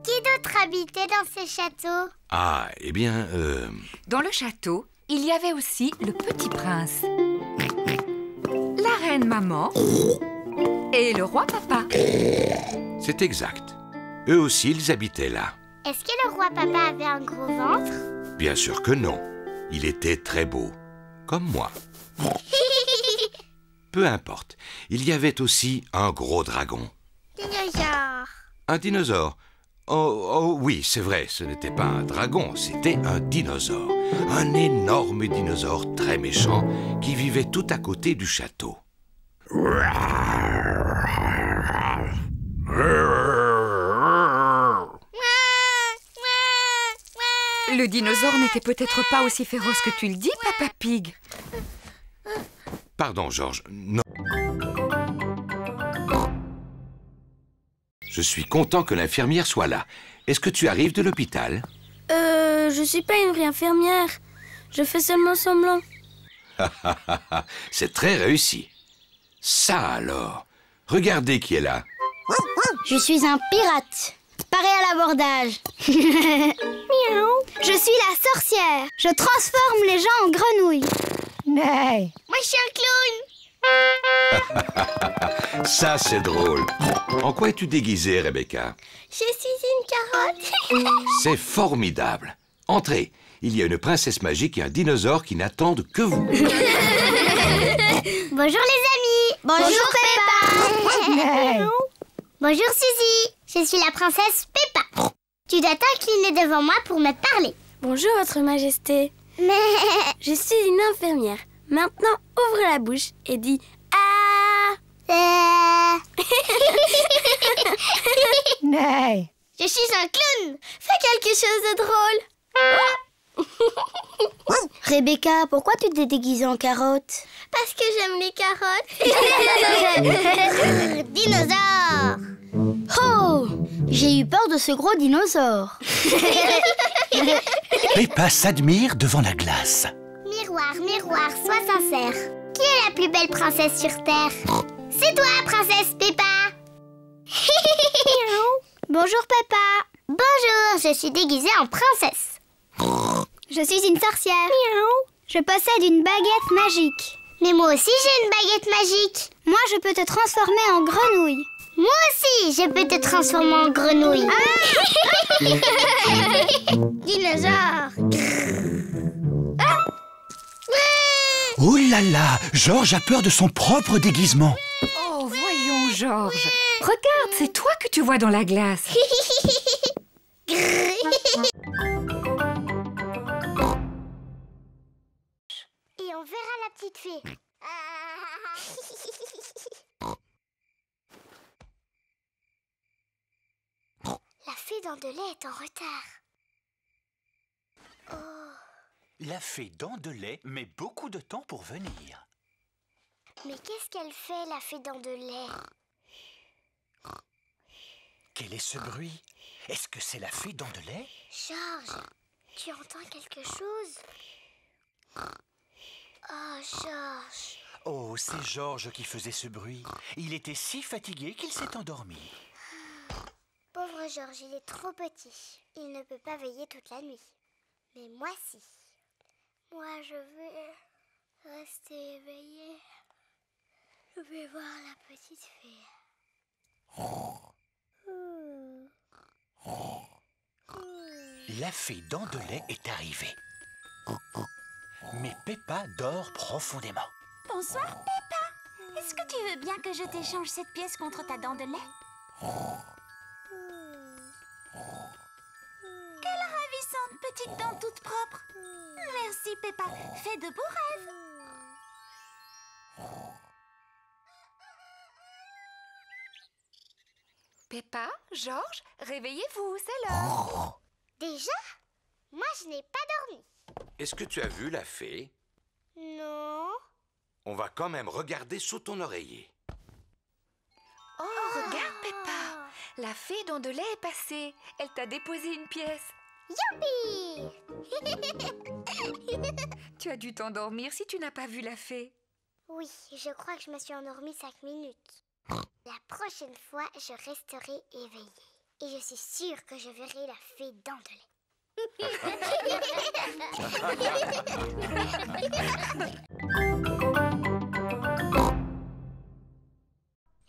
S1: Qui d'autre habitait dans ce château?
S2: Ah, eh bien,
S3: Dans le château, il y avait aussi le petit prince, la reine maman et le roi papa.
S2: c'est exact. Eux aussi, ils habitaient là.
S1: Est-ce que le roi papa avait un gros ventre?
S2: Bien sûr que non. Il était très beau, comme moi. Peu importe. Il y avait aussi un gros dragon.
S1: Dinosaure.
S2: Un dinosaure. Oh oui, c'est vrai, ce n'était pas un dragon, c'était un dinosaure. Un énorme dinosaure très méchant qui vivait tout à côté du château.
S3: Le dinosaure n'était peut-être pas aussi féroce que tu le dis, Papa Pig.
S2: Pardon, Georges, non. Je suis content que l'infirmière soit là. Est-ce que tu arrives de l'hôpital?
S11: Je suis pas une vraie infirmière. Je fais seulement semblant.
S2: C'est très réussi. Ça alors. Regardez qui est là.
S7: Je suis un pirate. Paré à l'abordage. Miaou. Je suis la sorcière. Je transforme les gens en grenouilles.
S1: Moi, je suis un clown.
S2: Ça, c'est drôle. En quoi es-tu déguisée, Rebecca?
S1: Je suis une carotte.
S2: C'est formidable. Entrez. Il y a une princesse magique et un dinosaure qui n'attendent que vous.
S1: Bonjour les amis.
S7: Bonjour,
S1: Peppa. Bonjour Suzy. Je suis la princesse Peppa. Tu dois t'incliner devant moi pour me parler.
S11: Bonjour, Votre Majesté.
S1: Mais...
S11: Je suis une infirmière. Maintenant, ouvre la bouche et dis Ah.
S1: Je suis un clown. Fais quelque chose de drôle.
S7: Rebecca, pourquoi tu t'es déguisée en carotte?
S1: Parce que j'aime les carottes. Dinosaure.
S7: Oh! J'ai eu peur de ce gros dinosaure.
S4: Peppa s'admire devant la glace.
S1: Miroir, miroir, sois sincère. Qui est la plus belle princesse sur Terre? C'est toi, princesse Peppa.
S7: Bonjour, Peppa.
S1: Bonjour, je suis déguisée en princesse.
S7: Je suis une sorcière. Je possède une baguette magique.
S1: Mais moi aussi, j'ai une baguette magique.
S7: Moi, je peux te transformer en grenouille.
S1: Moi aussi, je peux te transformer en grenouille. Dinosaure.
S4: Oh là là, Georges a peur de son propre déguisement.
S3: Oh, voyons, Georges. Regarde, c'est toi que tu vois dans la glace.
S1: Et on verra la petite fée. La fée dents de lait est en retard. Oh,
S4: La fée dents de lait met beaucoup de temps pour venir.
S1: mais qu'est-ce qu'elle fait, la fée dents de lait?
S4: Quel est ce bruit? Est-ce que c'est la fée dents de lait?
S1: Georges, tu entends quelque chose? Oh, Georges.
S4: Oh, c'est Georges qui faisait ce bruit. Il était si fatigué qu'il s'est endormi.
S1: Pauvre Georges, il est trop petit. Il ne peut pas veiller toute la nuit. Mais moi, si. Moi, je vais rester éveillée. Je vais voir la petite fée.
S4: La fée dents de lait est arrivée. Mais Peppa dort profondément.
S12: Bonsoir, Peppa. Est-ce que tu veux bien que je t'échange cette pièce contre ta dent de lait? Quelle ravissante petites dents toutes propres. Merci, Peppa. Fais de beaux rêves.
S3: Peppa, Georges, réveillez-vous, c'est l'heure.
S1: Déjà? Moi, je n'ai pas dormi.
S2: Est-ce que tu as vu la fée?
S1: Non.
S2: On va quand même regarder sous ton oreiller.
S3: Oh, regarde, Peppa. La fée dont de lait est passée. Elle t'a déposé une pièce.
S1: Youpi!
S3: Tu as dû t'endormir si tu n'as pas vu la fée.
S1: Oui, je crois que je me suis endormie 5 minutes. La prochaine fois, je resterai éveillée. Et je suis sûre que je verrai la fée dents de lait.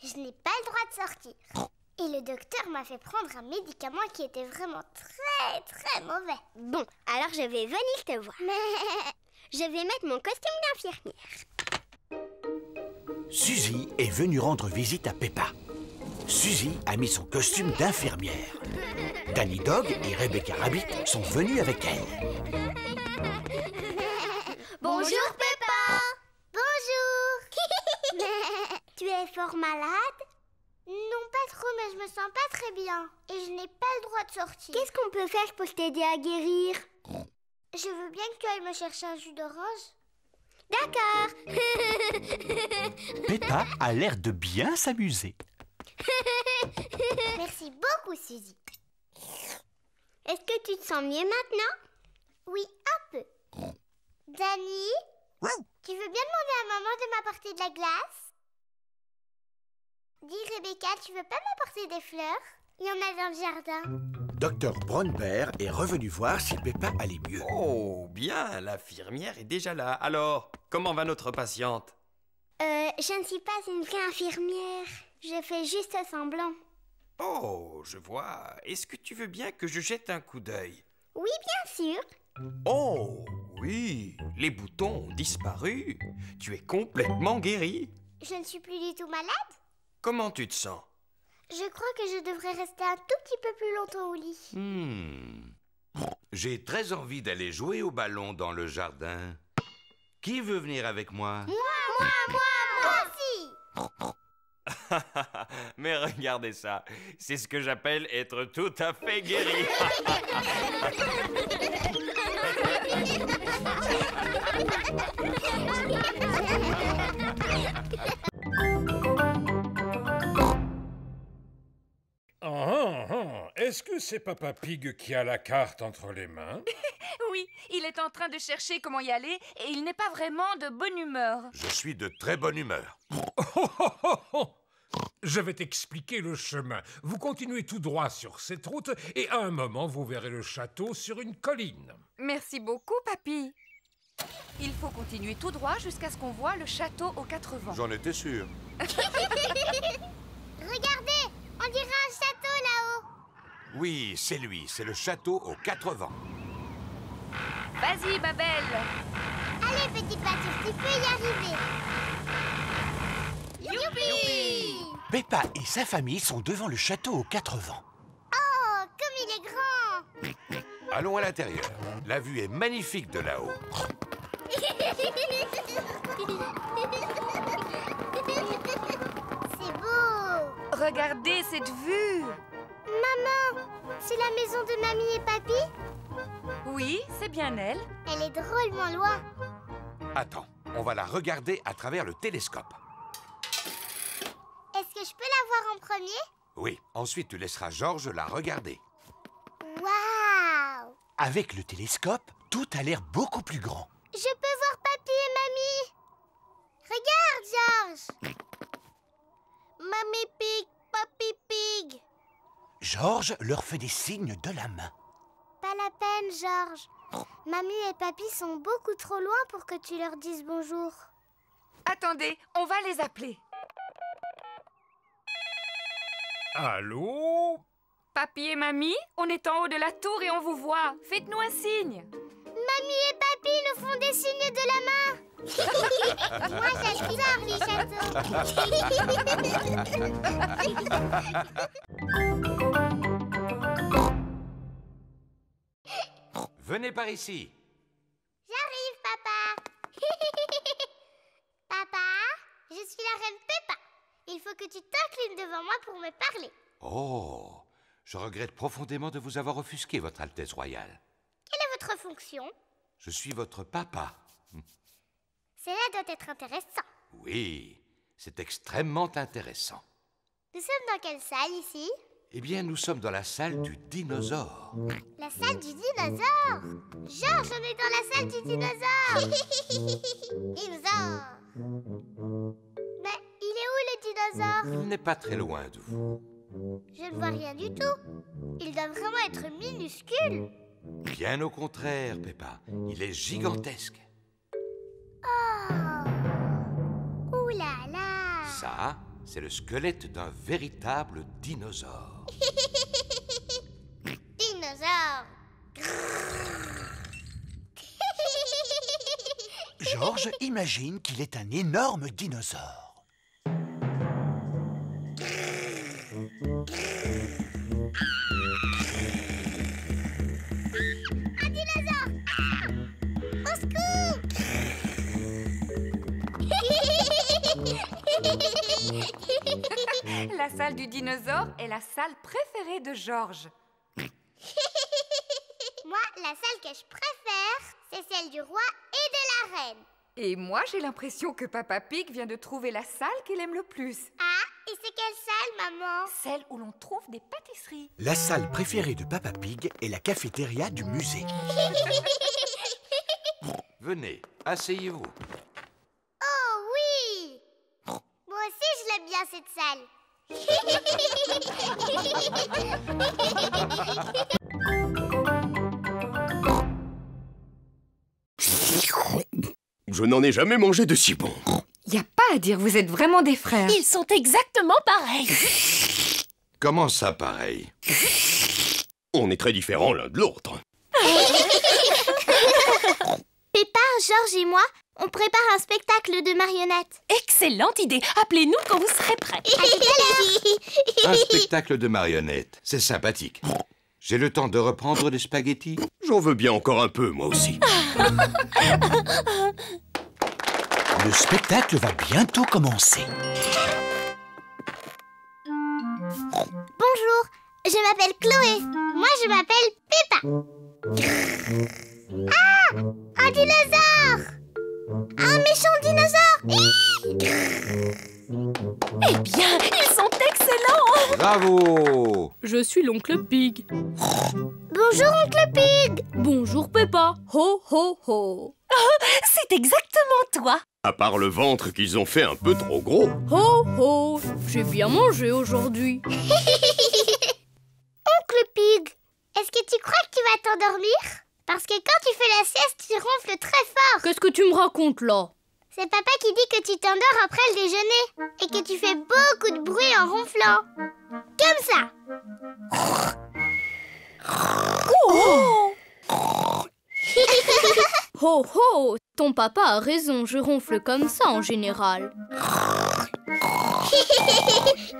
S1: Je n'ai pas le droit de sortir. Et le docteur m'a fait prendre un médicament qui était vraiment très, très mauvais.
S7: Bon, alors je vais venir te voir. Mais je vais mettre mon costume d'infirmière.
S4: Suzy est venue rendre visite à Peppa. Suzy a mis son costume d'infirmière. Danny Dog et Rebecca Rabbit sont venus avec elle.
S7: Bonjour, Peppa. Bonjour. Tu es fort malade?
S1: Non, pas trop, mais je me sens pas très bien. Et je n'ai pas le droit de sortir.
S7: Qu'est-ce qu'on peut faire pour t'aider à guérir?
S1: Je veux bien que tu ailles me chercher un jus d'orange.
S7: D'accord.
S4: Peppa a l'air de bien s'amuser.
S1: Merci beaucoup, Suzy.
S7: Est-ce que tu te sens mieux maintenant?
S1: Oui, un peu. Danny, tu veux bien demander à maman de m'apporter de la glace? Dis, Rebecca, tu veux pas m'apporter des fleurs? Il y en a dans le jardin.
S4: Dr Brown Bear est revenu voir si Peppa allait mieux.
S13: Oh, bien, l'infirmière est déjà là. Alors, comment va notre patiente?
S7: Je ne suis pas une vraie infirmière. Je fais juste semblant.
S13: Oh, je vois. Est-ce que tu veux bien que je jette un coup d'œil?
S7: Oui, bien sûr.
S13: Oh, oui, les boutons ont disparu. Tu es complètement guérie.
S1: Je ne suis plus du tout malade?
S13: Comment tu te sens?
S1: Je crois que je devrais rester un tout petit peu plus longtemps au lit.
S2: J'ai très envie d'aller jouer au ballon dans le jardin. Qui veut venir avec moi?
S1: Moi aussi!
S13: Mais regardez ça, c'est ce que j'appelle être tout à fait guéri.
S8: Est-ce que c'est Papa Pig qui a la carte entre les mains?
S3: Oui, il est en train de chercher comment y aller et il n'est pas vraiment de bonne humeur.
S2: Je suis de très bonne humeur.
S8: Je vais t'expliquer le chemin. Vous continuez tout droit sur cette route et à un moment, vous verrez le château sur une colline.
S3: Merci beaucoup, Papy. Il faut continuer tout droit jusqu'à ce qu'on voit le château aux 4 vents.
S2: J'en étais sûr.
S1: Regardez, on dirait un château là-haut.
S2: Oui, c'est lui, c'est le château aux 4 vents.
S3: Vas-y, Babel.
S1: Allez, petit pâture, tu peux y arriver. Youpi!
S4: Peppa et sa famille sont devant le château aux 4 vents.
S1: Oh, comme il est grand!
S2: Allons à l'intérieur. La vue est magnifique de là-haut.
S1: C'est beau!
S3: Regardez cette vue!
S1: Maman, c'est la maison de mamie et papy?
S3: Oui, c'est bien elle.
S1: Elle est drôlement loin.
S2: Attends, on va la regarder à travers le télescope.
S1: Est-ce que je peux la voir en premier?
S2: Oui, ensuite tu laisseras Georges la regarder.
S1: Waouh!
S4: Avec le télescope, tout a l'air beaucoup plus grand.
S1: Je peux voir papy et mamie. Regarde, Georges. Mamie Pig, papy Pig.
S4: Georges leur fait des signes de la main.
S1: Pas la peine, Georges. Mamie et papy sont beaucoup trop loin pour que tu leur dises bonjour.
S3: Attendez, on va les appeler.
S8: Allô?
S3: Papy et mamie, on est en haut de la tour et on vous voit. Faites-nous un signe.
S1: Mamie et papy nous font des signes de la main. Moi, j'adore les châteaux.
S2: venez par ici.
S1: J'arrive, papa. Papa, je suis la reine Peppa. Il faut que tu t'inclines devant moi pour me parler.
S2: Oh, je regrette profondément de vous avoir offusqué, Votre Altesse Royale.
S1: Quelle est votre fonction?
S2: Je suis votre papa.
S1: Cela doit être intéressant.
S2: Oui, c'est extrêmement intéressant.
S1: Nous sommes dans quelle salle ici?
S2: Eh bien, nous sommes dans la salle du dinosaure.
S1: La salle du dinosaure. Georges, on est dans la salle du dinosaure. Dinosaure. Mais il est où le dinosaure?
S2: Il n'est pas très loin de vous.
S1: Je ne vois rien du tout. Il doit vraiment être minuscule.
S2: Bien au contraire, Peppa. Il est gigantesque.
S1: Oh. Ouh là là.
S2: Ça, c'est le squelette d'un véritable dinosaure.
S1: Dinosaure.
S4: Georges imagine qu'il est un énorme dinosaure.
S1: Un dinosaure. Au secours.
S3: La salle du dinosaure est la salle préférée de Georges.
S1: Moi, la salle que je préfère, c'est celle du roi et de la reine.
S3: Et moi, j'ai l'impression que Papa Pig vient de trouver la salle qu'il aime le plus.
S1: Ah, et c'est quelle salle, maman?
S3: Celle où l'on trouve des pâtisseries.
S4: La salle préférée de Papa Pig est la cafétéria du musée.
S2: Venez, asseyez-vous.
S1: Oh oui! Moi aussi, je l'aime bien, cette salle.
S13: Je n'en ai jamais mangé de si bon.
S3: Y a pas à dire, vous êtes vraiment des frères.
S5: Ils sont exactement pareils.
S2: Comment ça, pareil?
S13: On est très différents l'un de l'autre.
S7: Peppa, Georges et moi, on prépare un spectacle de marionnettes.
S5: Excellente idée. Appelez-nous quand vous serez prêts.
S1: À tout à l'heure.
S2: Un spectacle de marionnettes, c'est sympathique. J'ai le temps de reprendre les spaghettis?
S13: J'en veux bien encore un peu, moi aussi.
S4: Le spectacle va bientôt commencer.
S1: Bonjour, je m'appelle Chloé. Moi, je m'appelle Peppa. Ah, un dinosaure! Un méchant dinosaure!
S5: Eh bien, ils sont excellents.
S2: Bravo!
S14: Je suis l'oncle Pig.
S1: Bonjour, oncle Pig.
S14: Bonjour, Peppa. Ho, ho, ho.
S5: C'est exactement toi.
S13: À part le ventre qu'ils ont fait un peu trop gros.
S14: Ho, ho. J'ai bien mangé aujourd'hui.
S1: Oncle Pig, est-ce que tu crois que tu vas t'endormir? Parce que quand tu fais la sieste, tu ronfles très fort.
S14: Qu'est-ce que tu me racontes là?
S1: C'est papa qui dit que tu t'endors après le déjeuner et que tu fais beaucoup de bruit en ronflant. Comme ça.
S14: Oh! Ho ho, ton papa a raison, je ronfle comme ça en général.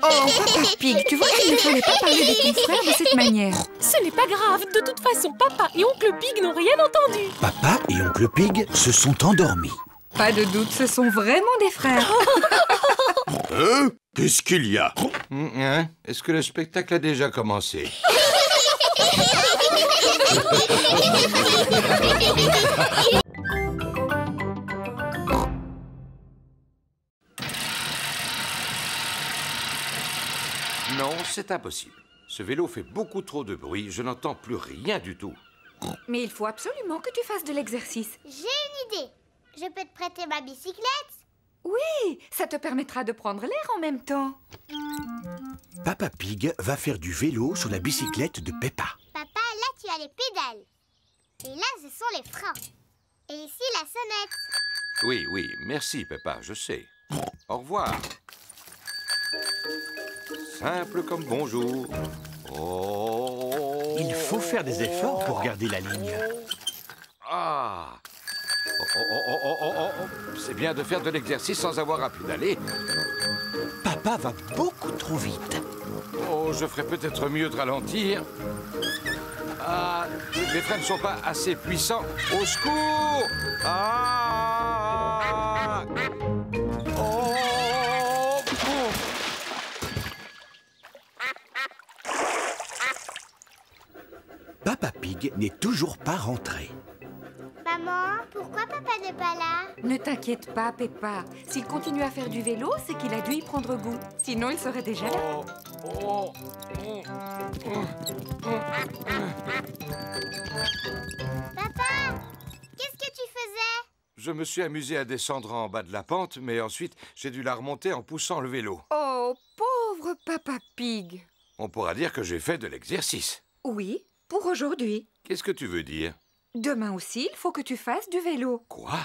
S3: Oh, Papa Pig, tu vois qu'il ne fallait pas parler de ton frère de cette manière.
S5: Ce n'est pas grave. De toute façon, papa et oncle Pig n'ont rien entendu.
S4: Papa et oncle Pig se sont endormis.
S3: Pas de doute, ce sont vraiment des frères.
S13: Hein? Qu'est-ce qu'il y a?
S2: Hein? Est-ce que le spectacle a déjà commencé? Non, c'est impossible. Ce vélo fait beaucoup trop de bruit, je n'entends plus rien du tout.
S3: Mais il faut absolument que tu fasses de l'exercice.
S1: J'ai une idée. Je peux te prêter ma bicyclette?
S3: Oui, ça te permettra de prendre l'air en même temps.
S4: Papa Pig va faire du vélo sur la bicyclette de Peppa.
S1: Papa, là, tu as les pédales. Et là, ce sont les freins. Et ici, la sonnette.
S2: Oui, oui, merci, Peppa, je sais. Au revoir. Simple comme bonjour. Oh.
S4: Il faut faire des efforts pour garder la ligne.
S2: Ah. Oh. C'est bien de faire de l'exercice sans avoir à pédaler.
S4: Papa va beaucoup trop vite.
S2: Oh, je ferais peut-être mieux de ralentir. Ah, mes freins ne sont pas assez puissants. Au secours! Ah! Oh! Oh!
S4: Papa Pig n'est toujours pas rentré.
S1: Maman, pourquoi papa n'est pas là?
S3: Ne t'inquiète pas, Peppa. S'il continue à faire du vélo, c'est qu'il a dû y prendre goût. Sinon, il serait déjà là.
S1: Papa, qu'est-ce que tu faisais?
S2: Je me suis amusé à descendre en bas de la pente, mais ensuite, j'ai dû la remonter en poussant le vélo.
S3: Oh, pauvre Papa Pig.
S2: On pourra dire que j'ai fait de l'exercice.
S3: Oui, pour aujourd'hui.
S2: Qu'est-ce que tu veux dire?
S3: Demain aussi, il faut que tu fasses du vélo.
S2: Quoi?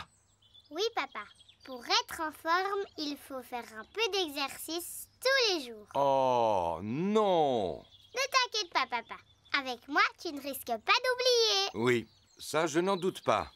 S1: Oui, papa. Pour être en forme, il faut faire un peu d'exercice tous les jours.
S2: Oh, non!
S1: Ne t'inquiète pas, papa. Avec moi, tu ne risques pas d'oublier.
S2: Oui, ça, je n'en doute pas.